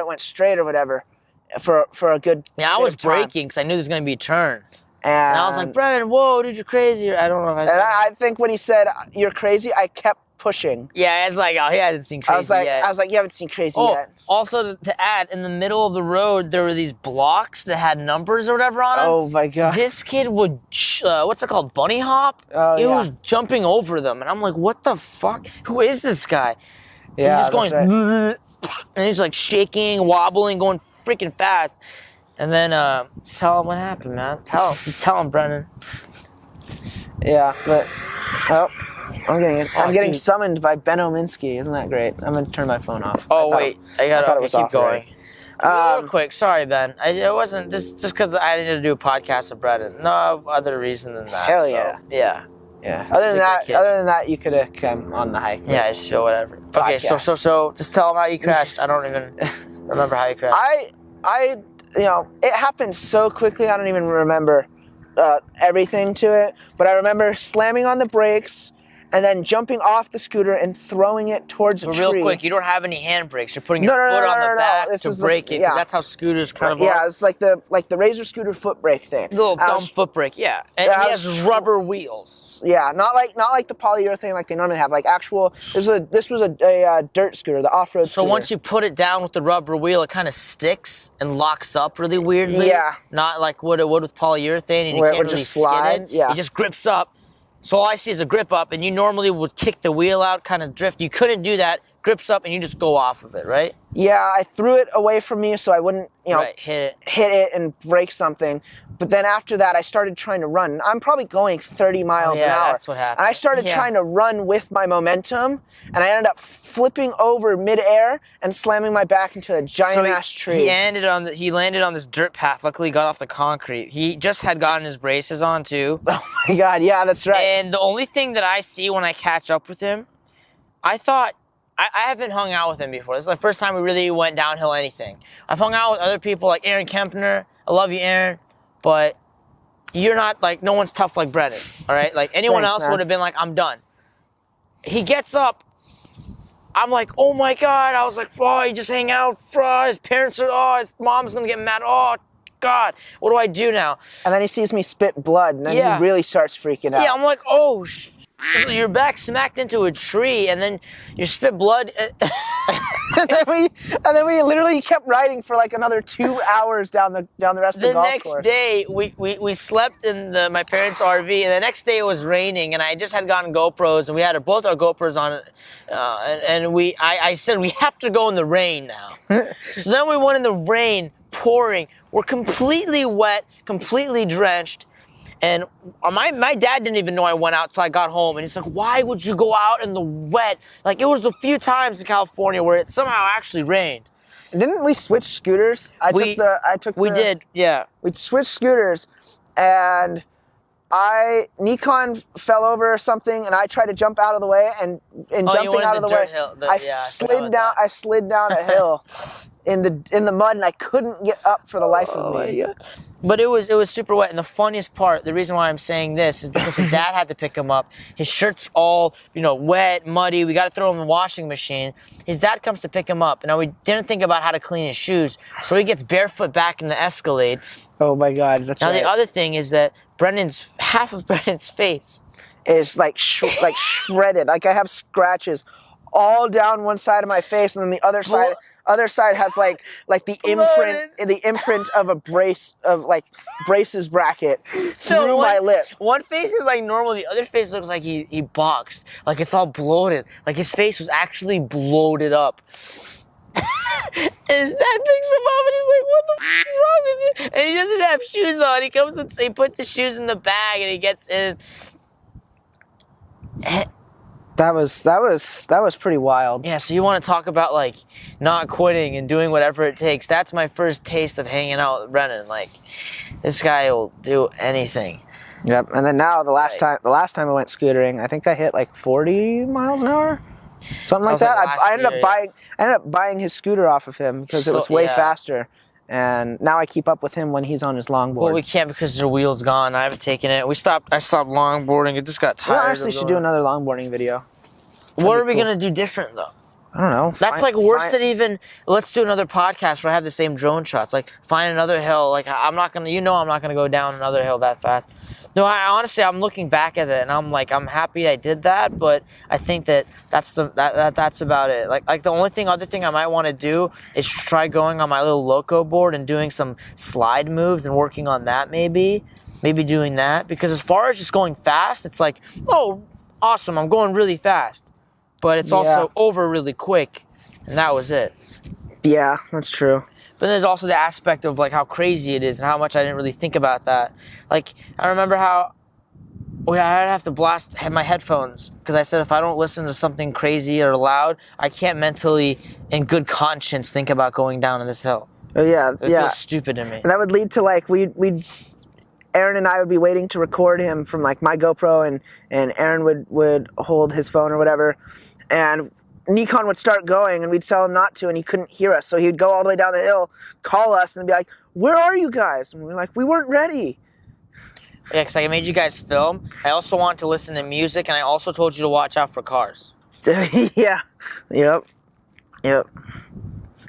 went straight or whatever for a good I was braking because I knew there was going to be a turn. And I was like, Brennan, whoa, dude, you're crazy. I don't know if I think when he said, you're crazy, I kept pushing. Yeah, it's like, oh, he hasn't seen crazy yet. I was like, you haven't seen crazy yet. Also, to add, in the middle of the road, there were these blocks that had numbers or whatever on them. Oh, my God. This kid would, what's it called, bunny hop? Oh, he was jumping over them. And I'm like, what the fuck? Who is this guy? Yeah, he's just going, and he's like shaking, wobbling, going freaking fast. And then tell him what happened, man. Tell him, Brennan. Yeah, but I'm getting summoned by Ben Ominski. Isn't that great? I'm gonna turn my phone off. Oh wait, I gotta keep going. Real quick, sorry, Ben. It wasn't just because I needed to do a podcast with Brennan. No other reason than that. Hell yeah. Yeah. Yeah. Other than that, you could have come on the hike. Yeah, sure, whatever. Okay, so just tell him how you crashed. I don't even remember how you crashed. It happened so quickly, I don't even remember everything to it, but I remember slamming on the brakes and then jumping off the scooter and throwing it towards a tree. Real quick, you don't have any handbrakes. You're putting your foot on the back to brake it, because that's how scooters kind of are. Yeah, it's like the Razor scooter foot brake thing. Little dumb foot brake, yeah. And he has rubber wheels. Yeah, not like the polyurethane like they normally have. Like actual, this was a dirt scooter, the off-road scooter. So once you put it down with the rubber wheel, it kind of sticks and locks up really weirdly. Yeah. Not like what it would with polyurethane, and you can't really skid it. Yeah. It just grips up. So all I see is a grip up, and you normally would kick the wheel out, kind of drift. You couldn't do that. Grips up, and you just go off of it, right? Yeah, I threw it away from me so I wouldn't, hit it and break something. But then after that, I started trying to run. I'm probably going 30 miles an hour. That's what happened. And I started trying to run with my momentum, and I ended up flipping over midair and slamming my back into a giant-ass tree. He landed on this dirt path. Luckily, he got off the concrete. He just had gotten his braces on, too. Oh, my God. Yeah, that's right. And the only thing that I see when I catch up with him, I thought... I haven't hung out with him before. This is the first time we really went downhill anything. I've hung out with other people like Aaron Kempner. I love you, Aaron. But you're not like, no one's tough like Brennan, all right? Like anyone else would have been like, I'm done. He gets up. I'm like, oh my God. I was like, oh, you just hang out. His parents are, his mom's going to get mad. Oh, God. What do I do now? And then he sees me spit blood, and then he really starts freaking out. Yeah, I'm like, oh, your back smacked into a tree, and then you spit blood. and then we literally kept riding for like another 2 hours down the rest of the golf course. The next day, we slept in my parents' RV, and the next day it was raining, and I just had gotten GoPros, and we had both our GoPros on, and I said we have to go in the rain now. So then we went in the rain, pouring. We're completely wet, completely drenched. And my dad didn't even know I went out till I got home. And he's like, why would you go out in the wet? Like, it was the few times in California where it somehow actually rained. Didn't we switch scooters? We did, yeah. We switched scooters, and Nickon fell over or something, and I tried to jump out of the way, and jumping out of the way, I slid down a hill in the mud, and I couldn't get up for the life of me. Yeah. But it was super wet, and the funniest part, the reason why I'm saying this is because his dad had to pick him up. His shirt's all, wet, muddy. We got to throw him in the washing machine. His dad comes to pick him up. Now, we didn't think about how to clean his shoes, so he gets barefoot back in the Escalade. Oh my God, that's right. Now, the other thing is that half of Brennan's face is like shredded. Like, I have scratches all down one side of my face, and then the other side has like the imprint of a braces bracket through my lip. One face is like normal, the other face looks like he boxed. Like, it's all bloated. Like, his face was actually bloated up. And his dad picks him up and he's like, what the f is wrong with you? And he doesn't have shoes on. He comes and he puts his shoes in the bag and he gets in. That was pretty wild. Yeah, so you want to talk about like not quitting and doing whatever it takes. That's my first taste of hanging out with Brennan. Like, this guy will do anything. Yep. And then now the last time I went scootering, I think I hit like 40 miles an hour. Something like that. I ended up buying his scooter off of him because it was way faster. And now I keep up with him when he's on his longboard. Well, we can't because their wheel's gone. I haven't taken it. I stopped longboarding. It just got tired. We honestly should do another longboarding video. What are we going to do different, though? I don't know. That's worse than even, let's do another podcast where I have the same drone shots. Like, find another hill. Like, I'm not going to go down another hill that fast. No, honestly, I'm looking back at it, and I'm like, I'm happy I did that, but I think that's about it. Like the only other thing I might want to do is try going on my little loco board and doing some slide moves and working on that maybe doing that. Because as far as just going fast, it's like, oh, awesome, I'm going really fast. But it's also over really quick, and that was it. Yeah, that's true. But there's also the aspect of like how crazy it is and how much I didn't really think about that. Like, I remember how I'd have to blast my headphones because I said if I don't listen to something crazy or loud, I can't mentally, in good conscience, think about going down this hill. Oh yeah, it feels stupid to me. And that would lead to like Aaron and I would be waiting to record him from like my GoPro, and Aaron would hold his phone or whatever, and Nickon would start going, and we'd tell him not to, and he couldn't hear us. So he'd go all the way down the hill, call us, and be like, "Where are you guys?" And we're like, "We weren't ready." Yeah, because I made you guys film. I also want to listen to music, and I also told you to watch out for cars. Yeah. Yep.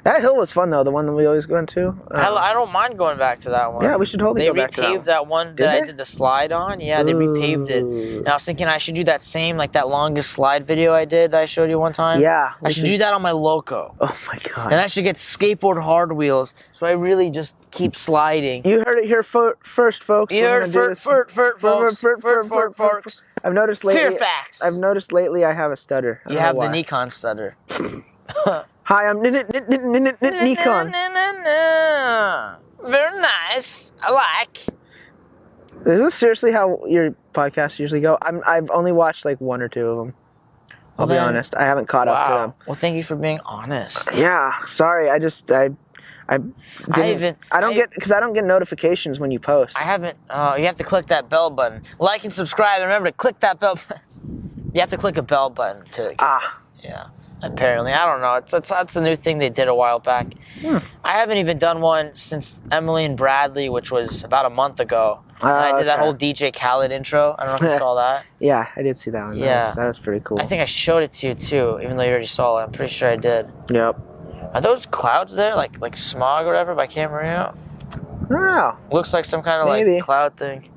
That hill was fun, though, the one that we always go into. I don't mind going back to that one. Yeah, we should totally go back to that one. They repaved that one that I did the slide on. Yeah, they repaved it. And I was thinking I should do that same, like that longest slide video I did that I showed you one time. Yeah. I should do that on my Loco. Oh, my God. And I should get skateboard hard wheels, so I really just keep sliding. You heard it here first, folks. You heard it first, folks. I've noticed lately. Fear facts. I've noticed lately I have a stutter. You have the Nickon stutter. Hi, I'm Nickon. Very nice. I like. Is this seriously how your podcasts usually go? I've only watched like 1 or 2 of them. I'll be honest. I haven't caught up to them. Well, thank you for being honest. Yeah. Sorry. I don't get notifications when you post. I haven't. You have to click that bell button. Like and subscribe. And remember to click that bell button. You have to click a bell button to. Yeah. Apparently, I don't know. That's a new thing they did a while back. I haven't even done one since Emily and Bradley, which was about a month ago. And I did that whole DJ Khaled intro. I don't know if you saw that. Yeah, I did see that one. Yeah. That was pretty cool. I think I showed it to you too, even though you already saw it. I'm pretty sure I did. Yep. Are those clouds there, like smog or whatever by Camarillo? I don't know. Looks like some kind of like cloud thing.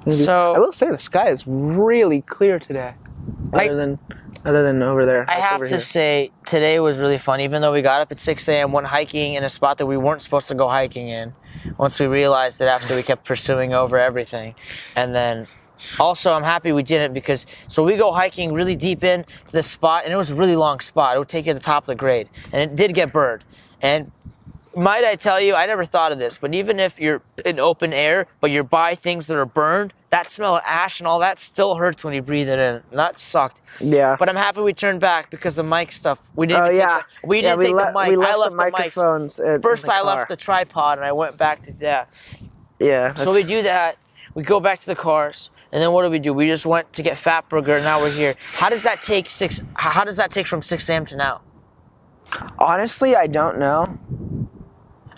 Maybe. So I will say the sky is really clear today. Other than over there. I have to say, today was really fun. Even though we got up at 6 a.m., went hiking in a spot that we weren't supposed to go hiking in. Once we realized it after we kept pursuing over everything. And then, also, I'm happy we didn't because, so we go hiking really deep into this spot, and it was a really long spot. It would take you to the top of the grade. And it did get burned. And might I tell you, I never thought of this, but even if you're in open air, but you're by things that are burned, that smell of ash and all that still hurts when you breathe it in. And that sucked. Yeah. But I'm happy we turned back because the mic stuff, we didn't take the mic. We left the microphones. First I left the tripod and I went back to that. Yeah. So we do that. We go back to the cars. And then what do? We just went to get Fat Burger and now we're here. How does that take from 6 a.m. to now? Honestly, I don't know.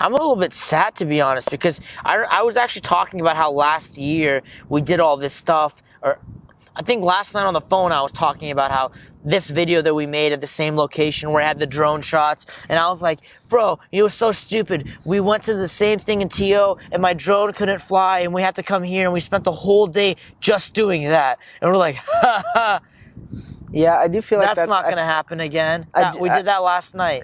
I'm a little bit sad, to be honest, because I was actually talking about how last year we did all this stuff, or I think last night on the phone I was talking about how this video that we made at the same location where I had the drone shots, and I was like, bro, it was so stupid. We went to the same thing in TO, and my drone couldn't fly, and we had to come here, and we spent the whole day just doing that. And we're like, ha ha. Yeah, I do feel like that's not going to happen again. We did that last night.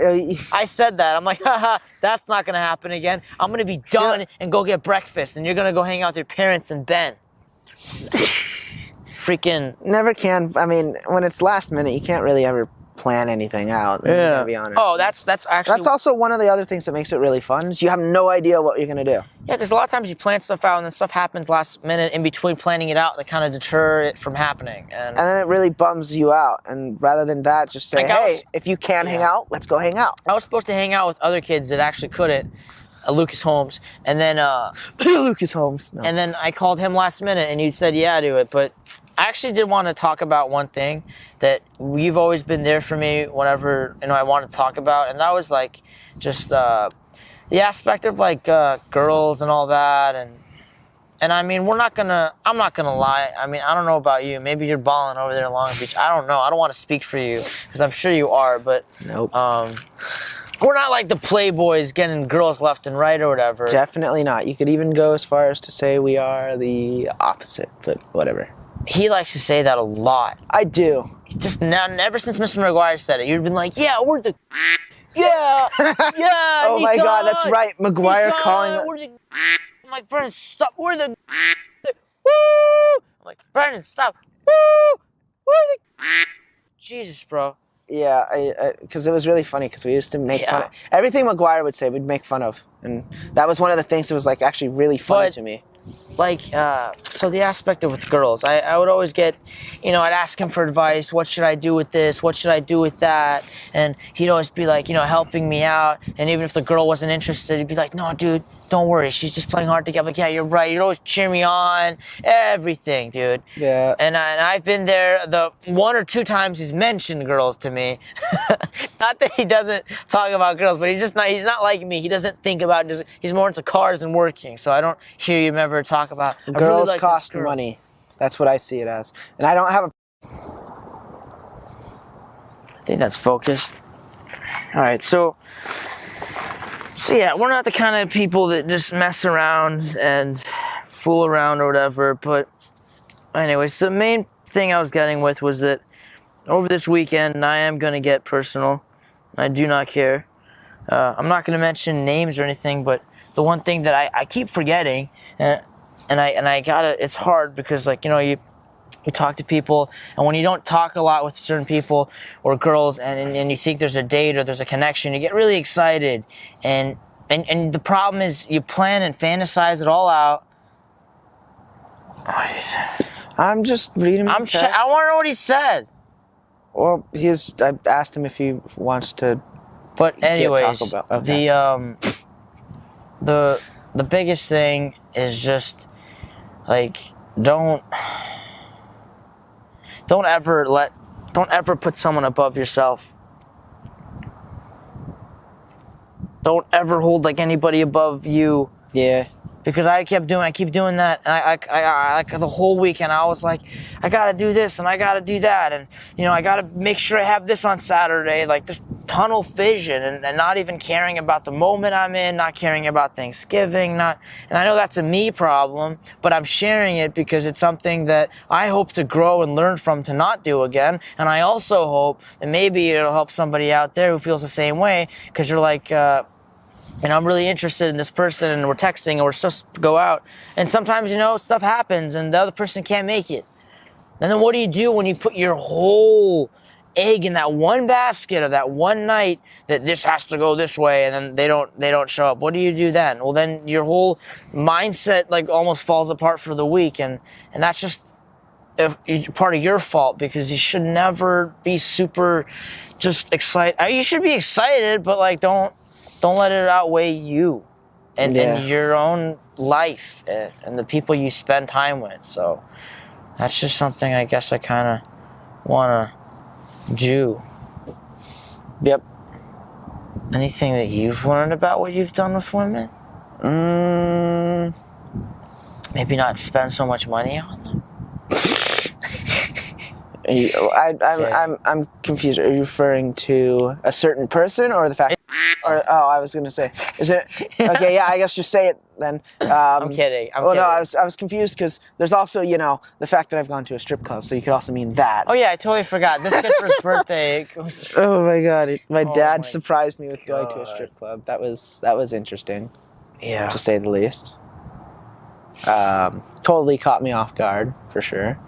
I said that. I'm like, haha, that's not going to happen again. I'm going to be done and go get breakfast, and you're going to go hang out with your parents and Ben. Freaking. Never can. I mean, when it's last minute, you can't really ever plan anything out. To be honest. Oh, that's actually. That's also one of the other things that makes it really fun. Is you have no idea what you're going to do. Yeah, because a lot of times you plan stuff out and then stuff happens last minute in between planning it out that kind of deter it from happening. And then it really bums you out. And rather than that, just say, hey, if you can hang out, let's go hang out. I was supposed to hang out with other kids that actually couldn't. Lucas Holmes. And then... Lucas Holmes. No. And then I called him last minute and he said, yeah, do it. But I actually did want to talk about one thing that you've always been there for me whenever I want to talk about. And that was like just... the aspect of like girls and all that, and I mean I'm not gonna lie. I mean I don't know about you. Maybe you're balling over there in Long Beach. I don't know. I don't want to speak for you because I'm sure you are, but nope. We're not like the playboys getting girls left and right or whatever. Definitely not. You could even go as far as to say we are the opposite, but whatever. He likes to say that a lot. I do. Just now, ever since Mr. McGuire said it, you've been like, yeah, we're the. Yeah, yeah. Oh my God, that's right. McGuire calling. I'm like, Brennan, stop. We're the. Woo! I'm like, Brennan, stop. Woo! We're the. Jesus, bro. Yeah, because it was really funny because we used to make fun of everything McGuire would say. We'd make fun of, and that was one of the things that was like actually really funny to me. Like, so the aspect of with girls, I would always get, I'd ask him for advice. What should I do with this? What should I do with that? And he'd always be like, helping me out. And even if the girl wasn't interested, he'd be like, no, dude, don't worry. She's just playing hard to get. I'm like, yeah, you're right. You'd always cheer me on. Everything, dude. Yeah. And I've been there the 1 or 2 times he's mentioned girls to me. Not that he doesn't talk about girls, but he's not like me. He doesn't think about he's more into cars and working. So I don't hear him ever talk about girls really cost money. That's what I see it as. And I don't have a. I think that's focused. All right, so yeah, we're not the kind of people that just mess around and fool around or whatever. But anyways, the main thing I was getting with was that over this weekend, I am going to get personal. I do not care. I'm not going to mention names or anything, but the one thing that I keep forgetting, and I gotta, it's hard because you talk to people, and when you don't talk a lot with certain people or girls, and you think there's a date or there's a connection, you get really excited, and the problem is you plan and fantasize it all out, What did he say? I'm just reading. I want to know what he said. Well, I asked him if he wants to. But anyways, okay. the biggest thing is just like don't ever put someone above yourself. Don't ever hold like anybody above you. Yeah. Because I keep doing that, and I the whole weekend I was like, I gotta do this and I gotta do that, and I gotta make sure I have this on Saturday, like this tunnel vision, and not even caring about the moment I'm in, not caring about Thanksgiving, and I know that's a me problem, but I'm sharing it because it's something that I hope to grow and learn from to not do again, and I also hope that maybe it'll help somebody out there who feels the same way, because you're like, and I'm really interested in this person, and we're texting, and we're supposed to go out. And sometimes, stuff happens, and the other person can't make it. And then what do you do when you put your whole egg in that one basket of that one night that this has to go this way, and then they don't show up? What do you do then? Well, then your whole mindset like almost falls apart for the week, and that's just part of your fault, because you should never be super just excited. You should be excited, but like don't let it outweigh you and your own life and the people you spend time with. So that's just something I guess I kind of want to do. Yep. Anything that you've learned about what you've done with women? Maybe not spend so much money on them. I'm confused. Are you referring to a certain person or the fact? Or I was gonna say, is it okay? Yeah, I guess just say it then. I'm kidding. No, I was confused because there's also the fact that I've gone to a strip club, so you could also mean that. Oh yeah, I totally forgot. This kid for his birthday. Oh my god, my dad surprised me with going to a strip club. That was interesting. Yeah, to say the least. Totally caught me off guard for sure.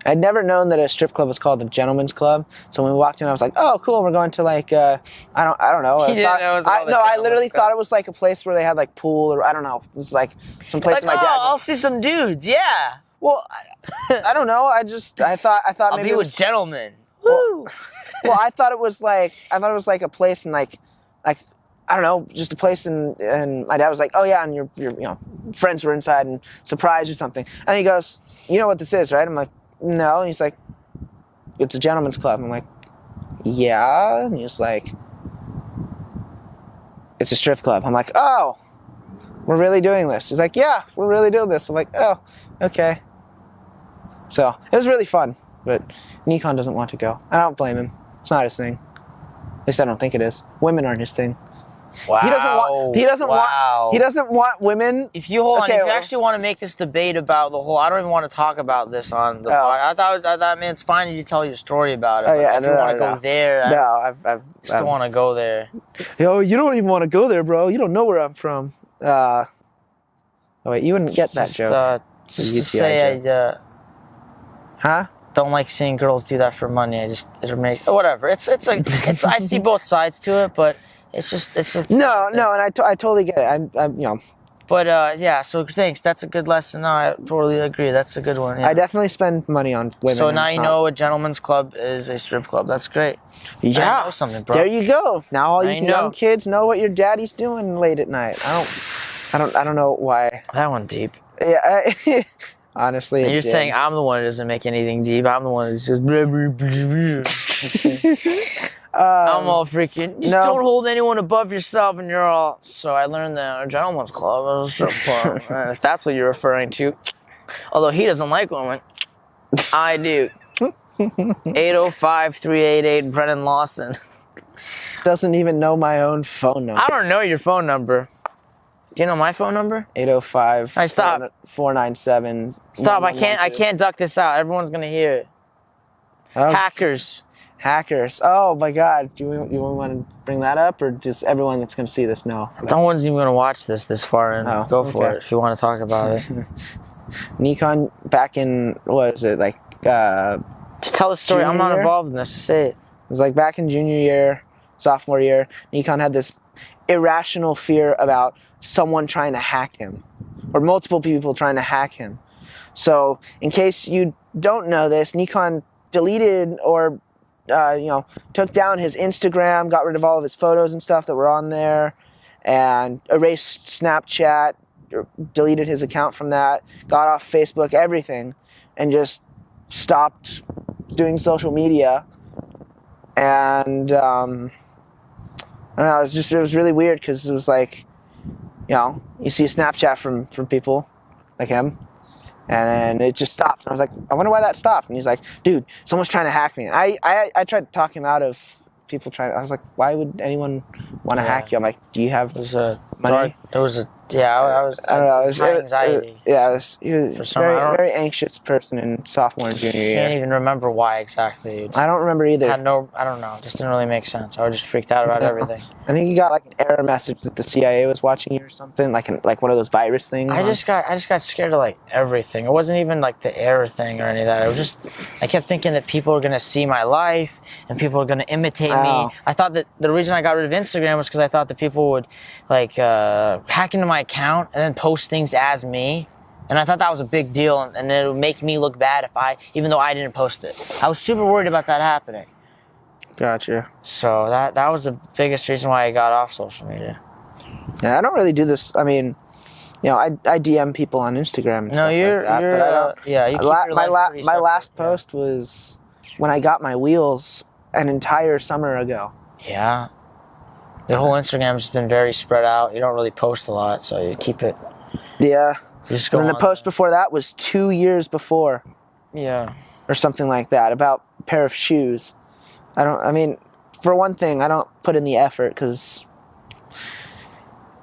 I'd never known that a strip club was called a gentleman's club. So when we walked in, I was like, "Oh, cool! We're going to like I don't know." I literally thought it was like a place where they had like pool or I don't know. It was like some place. Like, my dad. I'll see some dudes. Yeah. Well, I don't know. I thought I'll maybe be it was with gentlemen. Woo. Well, I thought it was like a place in like I don't know, just a place and my dad was like, "Oh yeah," and your friends were inside and surprised or something. And he goes, "You know what this is, right?" I'm like, "No," and he's like, "It's a gentleman's club." I'm like, "Yeah," and he's like, "It's a strip club." I'm like, "Oh, we're really doing this?" He's like, "Yeah, we're really doing this." I'm like, "Oh, okay." So it was really fun, but Nickon doesn't want to go. I don't blame him. It's not his thing. At least I don't think it is. Women aren't his thing. Wow. He doesn't want women. If you actually want to make this debate about the whole, I don't even want to talk about this on the pod. I thought, man, it's fine if you tell your story about it. Oh yeah, if you want to go there, I still want to go there. Yo, you don't even want to go there, bro. You don't know where I'm from. Oh wait, you wouldn't get that joke. Just to say, huh? Don't like seeing girls do that for money. It makes whatever. It's I see both sides to it, but. It's no, and I totally get it. But yeah, so thanks. That's a good lesson. No, I totally agree. That's a good one. Yeah. I definitely spend money on women. So now you know a gentleman's club is a strip club. That's great. Yeah, I know something, bro. There you go. Now all you young kids know what your daddy's doing late at night. I don't know why. That one deep. Yeah. Honestly, and you're saying I'm the one who doesn't make anything deep. I'm the one who's just. I'm all freaking. Just don't hold anyone above yourself, and you're all. So I learned that a gentleman's club is a strip club. If that's what you're referring to, although he doesn't like women, I do. 805-388 Brennan Lawson. Doesn't even know my own phone number. I don't know your phone number. Do you know my phone number? 805. All right, stop. 497. Stop! I can't duck this out. Everyone's gonna hear it. Okay. Hackers. Oh my God. Do you want to bring that up, or just everyone that's going to see this know? No one's even going to watch this far in. Go for it if you want to talk about it. Nickon back in, what was it, like just tell the story. I'm not involved in this. Just say it. It was like back in junior year, sophomore year, Nickon had this irrational fear about someone trying to hack him. or multiple people trying to hack him. So in case you don't know this, Nickon deleted or took down his Instagram, got rid of all of his photos and stuff that were on there, and erased Snapchat, deleted his account from that, got off Facebook, everything, and just stopped doing social media. And I don't know, it was really weird because it was like, you see a Snapchat from people like him, and it just stopped. And I was like, I wonder why that stopped. And he's like, dude, someone's trying to hack me. And I tried to talk him out of people trying. I was like, why would anyone want to hack you? I'm like, do you have money? I don't know. It was high anxiety. He was very anxious person in sophomore and junior year. I can't even remember why exactly. I don't remember either. I don't know. It just didn't really make sense. I was just freaked out about everything. I think you got like an error message that the CIA was watching you or something, like one of those virus things. I just got scared of like everything. It wasn't even like the error thing or any of that. It was just I kept thinking that people were gonna see my life and people were gonna imitate me. I thought that the reason I got rid of Instagram was because I thought that people would like hack into my account and then post things as me, and I thought that was a big deal, and it would make me look bad even though I didn't post it. I was super worried about that happening. Gotcha. So that was the biggest reason why I got off social media. Yeah, I don't really do this. I mean, I DM people on Instagram and stuff like that, but I don't. Yeah, you keep your life pretty my last separate, post was when I got my wheels an entire summer ago. Yeah. The whole Instagram's just been very spread out. You don't really post a lot, so you keep it. Yeah. Just go and then the post before that was 2 years before. Yeah. Or something like that, about a pair of shoes. For one thing, I don't put in the effort because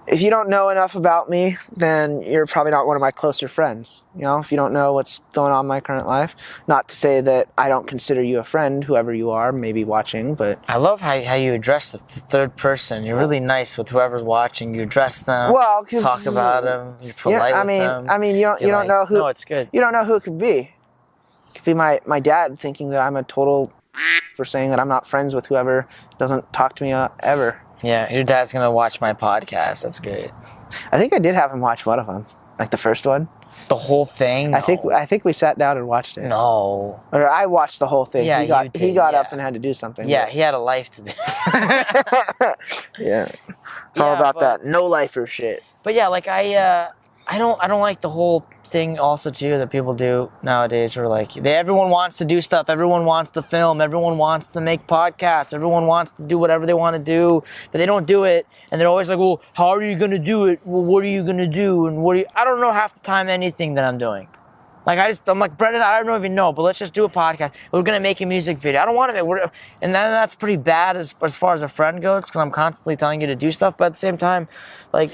if you don't know enough about me, then you're probably not one of my closer friends. If you don't know what's going on in my current life. Not to say that I don't consider you a friend, whoever you are, maybe watching, but... I love how you address the third person. You're really nice with whoever's watching. You address them, talk about them, you're polite with them. You don't know who... No, it's good. You don't know who it could be. It could be my dad thinking that I'm a total for saying that I'm not friends with whoever doesn't talk to me ever. Yeah, your dad's gonna watch my podcast. That's great. I think I did have him watch one of them, like the first one. The whole thing? No. I think we sat down and watched it. No. Or I watched the whole thing. Yeah, he got up and had to do something. Yeah, he had a life to do. Yeah. It's all about that no lifer shit. But yeah, like I don't like the whole thing also too that people do nowadays where like everyone wants to do stuff, everyone wants to film, everyone wants to make podcasts, everyone wants to do whatever they want to do, but they don't do it, and they're always like, well, how are you gonna do it? Well, what are you gonna do? And I don't know half the time anything that I'm doing. Like I'm like, Brennan, I don't even know, but let's just do a podcast. We're gonna make a music video. I don't want to make, and then that's pretty bad as far as a friend goes, because I'm constantly telling you to do stuff, but at the same time, like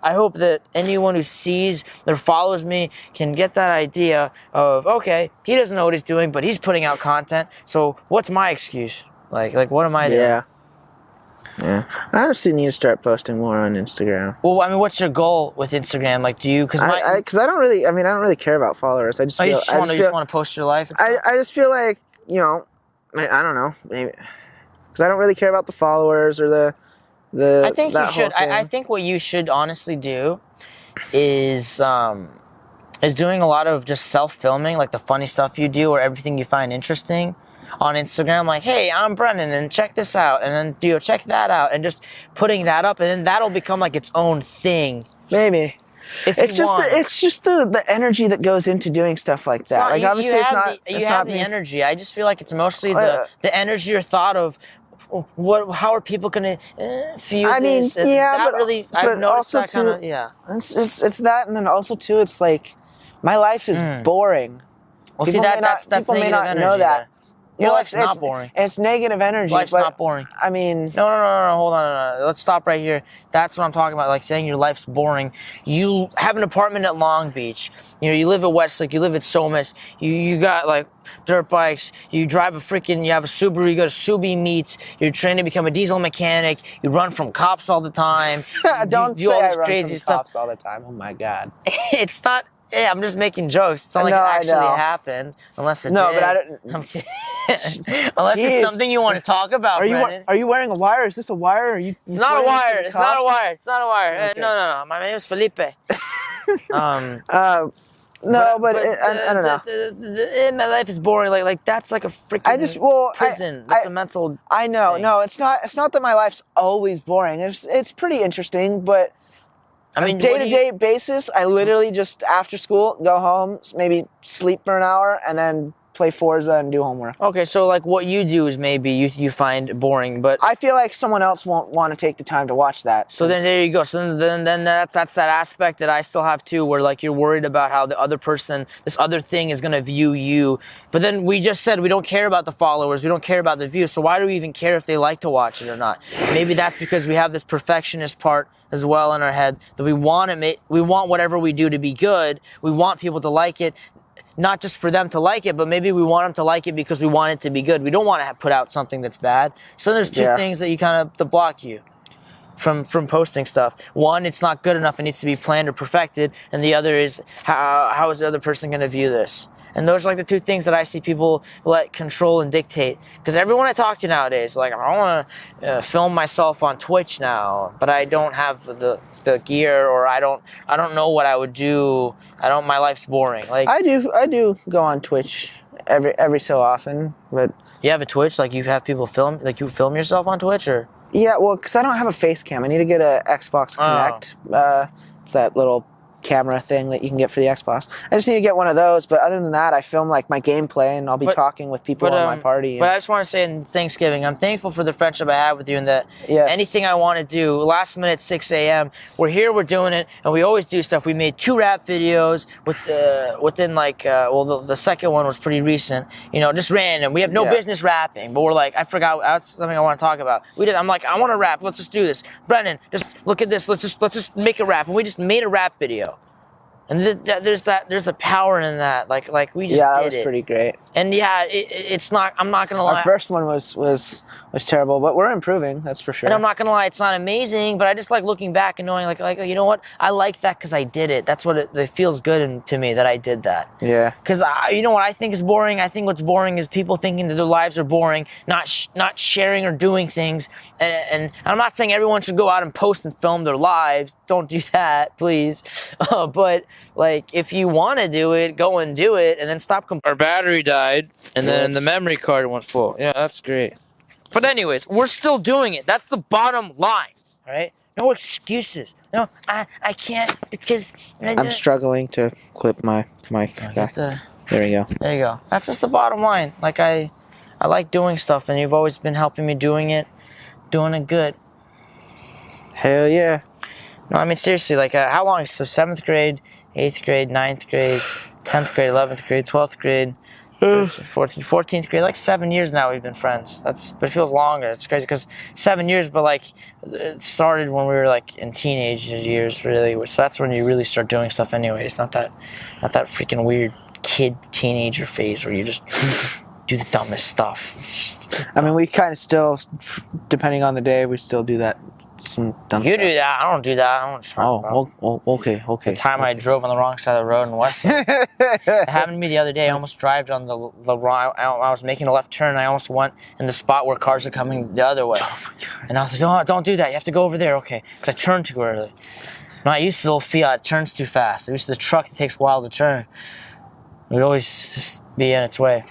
I hope that anyone who sees or follows me can get that idea of, okay, he doesn't know what he's doing, but he's putting out content, so what's my excuse? Like what am I doing? Yeah. I honestly need to start posting more on Instagram. Well, I mean, what's your goal with Instagram? Like, do you, because I don't really care about followers. I just you just want to post your life? I just feel like, I don't know, maybe, because I don't really care about the followers or the I think you should. I think what you should honestly do is doing a lot of just self-filming, like the funny stuff you do or everything you find interesting on Instagram. Like, hey, I'm Brennan, and check this out, and then check that out, and just putting that up, and then that'll become like its own thing. Maybe. It's just the energy that goes into doing stuff like that. Like obviously, it's not the energy. I just feel like it's mostly the energy or thought of. How are people gonna feel this? But I've noticed that kind of, It's that, and then also too, it's like my life is boring. Well, people that's people may not know that. Your life's not boring. It's negative energy. Life's not boring. I mean... No, hold on. Let's stop right here. That's what I'm talking about, like saying your life's boring. You have an apartment at Long Beach. You live at Westlake. You live at Somas. You got, like, dirt bikes. You drive you have a Subaru. You go to Subi Meets. You're trained to become a diesel mechanic. You run from cops all the time. Don't do say all this I run crazy from stuff. Cops all the time. Oh, my God. It's not... Yeah, I'm just making jokes. It's not like it actually happened, unless it did. But I don't... I'm kidding. Unless it's something you want to talk about, Brennan. Are you wearing a wire? Is this a wire? It's not a wire. It's not a wire. Okay. No. My name is Felipe. No, but I don't know. My life is boring. Like that's like a freaking prison. That's a mental. I know. thing. No, it's not. It's not that my life's always boring. It's pretty interesting, but I mean, day-to-day basis, I literally just after school go home, maybe sleep for an hour, and then play Forza and do homework. Okay, so like what you do is maybe you find boring, but I feel like someone else won't want to take the time to watch that. So then there you go. So then that's that aspect that I still have too, where like you're worried about how the other person, this other thing is gonna view you. But then we just said we don't care about the followers, we don't care about the views. So why do we even care if they like to watch it or not? Maybe that's because we have this perfectionist part as well in our head that we want whatever we do to be good. We want people to like it. Not just for them to like it, but maybe we want them to like it because we want it to be good. We don't want to put out something that's bad. So there's two things that you kind of block you from posting stuff. One, it's not good enough. It needs to be planned or perfected. And the other is how is the other person going to view this? And those are like the two things that I see people let control and dictate. Because everyone I talk to nowadays, like, I want to film myself on Twitch now, but I don't have the gear, or I don't know what I would do. My life's boring. Like I do go on Twitch every so often, but you have a Twitch, like you have people film, like you film yourself on Twitch, or yeah, well, because I don't have a face cam. I need to get a Xbox Connect. It's that little camera thing that you can get for the Xbox. I just need to get one of those, but other than that, I film like my gameplay, and I'll be talking with people on my party. But I just want to say in Thanksgiving, I'm thankful for the friendship I have with you, and that anything I want to do, last minute 6 a.m., we're here, we're doing it, and we always do stuff. We made 2 rap videos within like, the second one was pretty recent, just random. We have no business rapping, but we're like, I forgot, that's something I want to talk about. I'm like, I want to rap, let's just do this. Brennan, just look at this, let's just make a rap, and we just made a rap video. And there's a power in that, like we just did it. Yeah, that was pretty great. And it's not. I'm not gonna lie. Our first one was terrible, but we're improving. That's for sure. And I'm not gonna lie, it's not amazing, but I just like looking back and knowing, like you know what, I like that because I did it. That's what it feels good to me that I did that. Yeah. Because you know what I think is boring. I think what's boring is people thinking that their lives are boring, not sharing or doing things. And I'm not saying everyone should go out and post and film their lives. Don't do that, please. But like, if you want to do it, go and do it, and then stop. Our battery died, and then the memory card went full. Yeah, that's great. But anyways, we're still doing it. That's the bottom line, all right? No excuses. No, I can't because I'm struggling to clip my mic. There we go. There you go. That's just the bottom line. Like I like doing stuff, and you've always been helping me doing it good. Hell yeah. No, I mean seriously. Like how long? So 7th grade, 8th grade, 9th grade, 10th grade, 11th grade, 12th grade. 14th grade, like 7 years now we've been friends. But it feels longer. It's crazy because 7 years, but like it started when we were like in teenage years, really. So that's when you really start doing stuff. Anyways, not that freaking weird kid teenager phase where you just do the dumbest stuff. I mean, we kind of still, depending on the day, we still do that. Some dumb you stuff. do that. I don't do that. I don't. Okay. The time I drove on the wrong side of the road in Weston. It happened to me the other day. I almost drove on the wrong. I was making a left turn. And I almost went in the spot where cars are coming the other way. Oh my God. And I was like, no, don't do that. You have to go over there. Okay. Because I turned too early. I'm not used to the little Fiat. It turns too fast. I'm used to the truck that takes a while to turn. It would always just be in its way.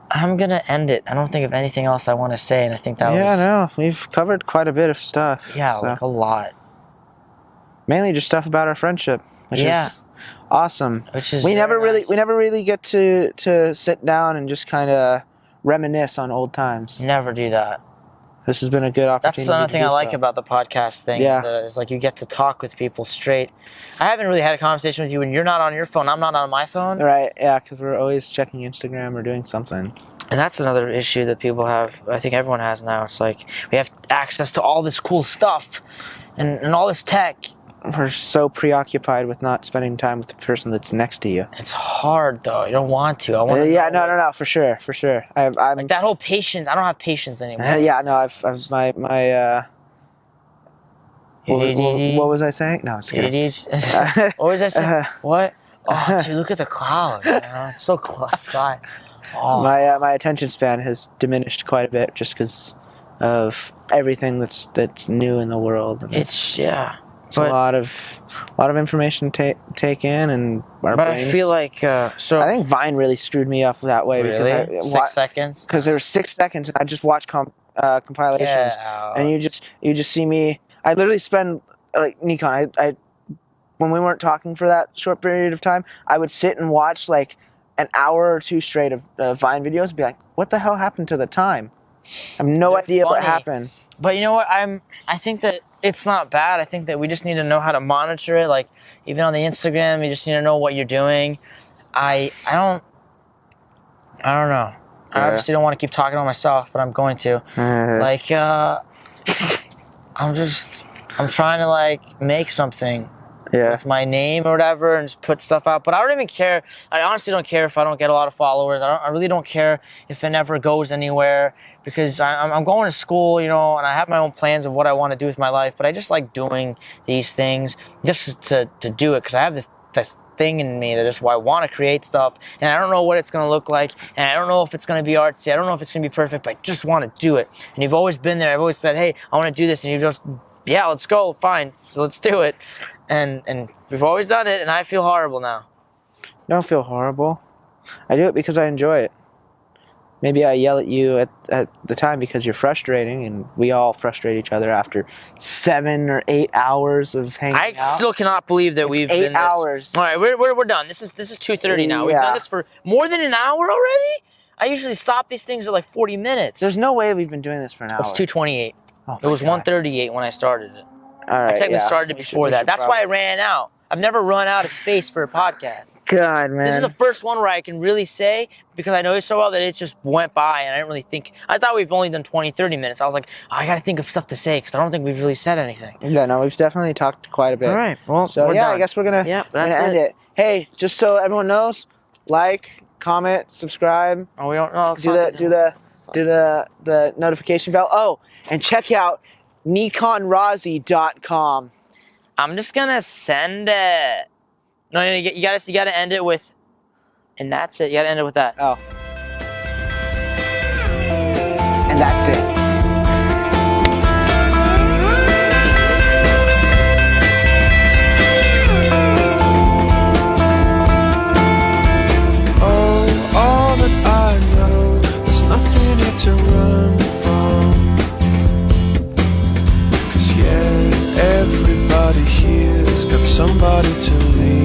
I'm going to end it. I don't think of anything else I want to say, and I think that was... Yeah, no, we've covered quite a bit of stuff. Yeah, so. Like a lot. Mainly just stuff about our friendship, which is awesome. We never really get to sit down and just kind of reminisce on old times. Never do that. This has been a good opportunity. That's another thing I like about the podcast thing. Yeah. Is like you get to talk with people straight. I haven't really had a conversation with you when you're not on your phone. I'm not on my phone. Right, yeah, because we're always checking Instagram or doing something. And that's another issue that people have. I think everyone has now. It's like we have access to all this cool stuff and all this tech. We're so preoccupied with not spending time with the person that's next to you. It's hard though. You don't want to. I want to. Yeah, no, for sure. I'm like that whole patience. I don't have patience anymore. Yeah, no, I've my what was I saying? No, it's kidding. What was I saying? What? Oh, dude, look at the cloud. It's so sky. Oh. My attention span has diminished quite a bit just because of everything that's new in the world. It's It's a lot of information to take in, and but I feel like so. I think Vine really screwed me up that way because 6 seconds. Because there were 6 seconds, and I just watched compilations, and you just see me. I literally spend like Nickon. I when we weren't talking for that short period of time, I would sit and watch like an hour or two straight of Vine videos, and be like, "What the hell happened to the time? I have no idea what happened." But you know what? I think that it's not bad. I think that we just need to know how to monitor it. Like even on the Instagram, you just need to know what you're doing. I don't know. I obviously don't want to keep talking on myself, but I'm going to. Like I'm trying to like make something with my name or whatever and just put stuff out. But I don't even care. I honestly don't care if I don't get a lot of followers. I really don't care if it never goes anywhere, because I'm going to school, you know, and I have my own plans of what I want to do with my life. But I just like doing these things just to do it, because I have this thing in me that is why I want to create stuff, and I don't know what it's going to look like, and I don't know if it's going to be artsy. I don't know if it's going to be perfect, but I just want to do it. And you've always been there. I've always said, hey, I want to do this, and you've just, yeah, let's go, fine, so let's do it. And we've always done it, and I feel horrible now. Don't feel horrible. I do it because I enjoy it. Maybe I yell at you at the time because you're frustrating, and we all frustrate each other after 7 or 8 hours of hanging out. I still cannot believe that we've been 8 hours. All right, we're done. This is 2:30 now. We've done this for more than an hour already? I usually stop these things at like 40 minutes. There's no way we've been doing this for an hour. It's 2:28. Oh, it was 1:38 when I started it. All right, I technically started it before that. That's why I ran out. I've never run out of space for a podcast. God, man. This is the first one where I can really say, because I know it so well, that it just went by, and I didn't really think. I thought we've only done 20, 30 minutes. I was like, oh, I got to think of stuff to say, because I don't think we've really said anything. Yeah, no, we've definitely talked quite a bit. All right, well, so we're done. I guess we're going to end it. Hey, just so everyone knows, like, comment, subscribe. Oh, we don't know. Do the notification bell. Oh, and check out NickonRazi.com. I'm just gonna send it. No, you gotta end it with, and that's it. You gotta end it with that. Oh. And that's it. All that I know, there's nothing here to run from. 'Cause yeah, everybody here's got somebody to lean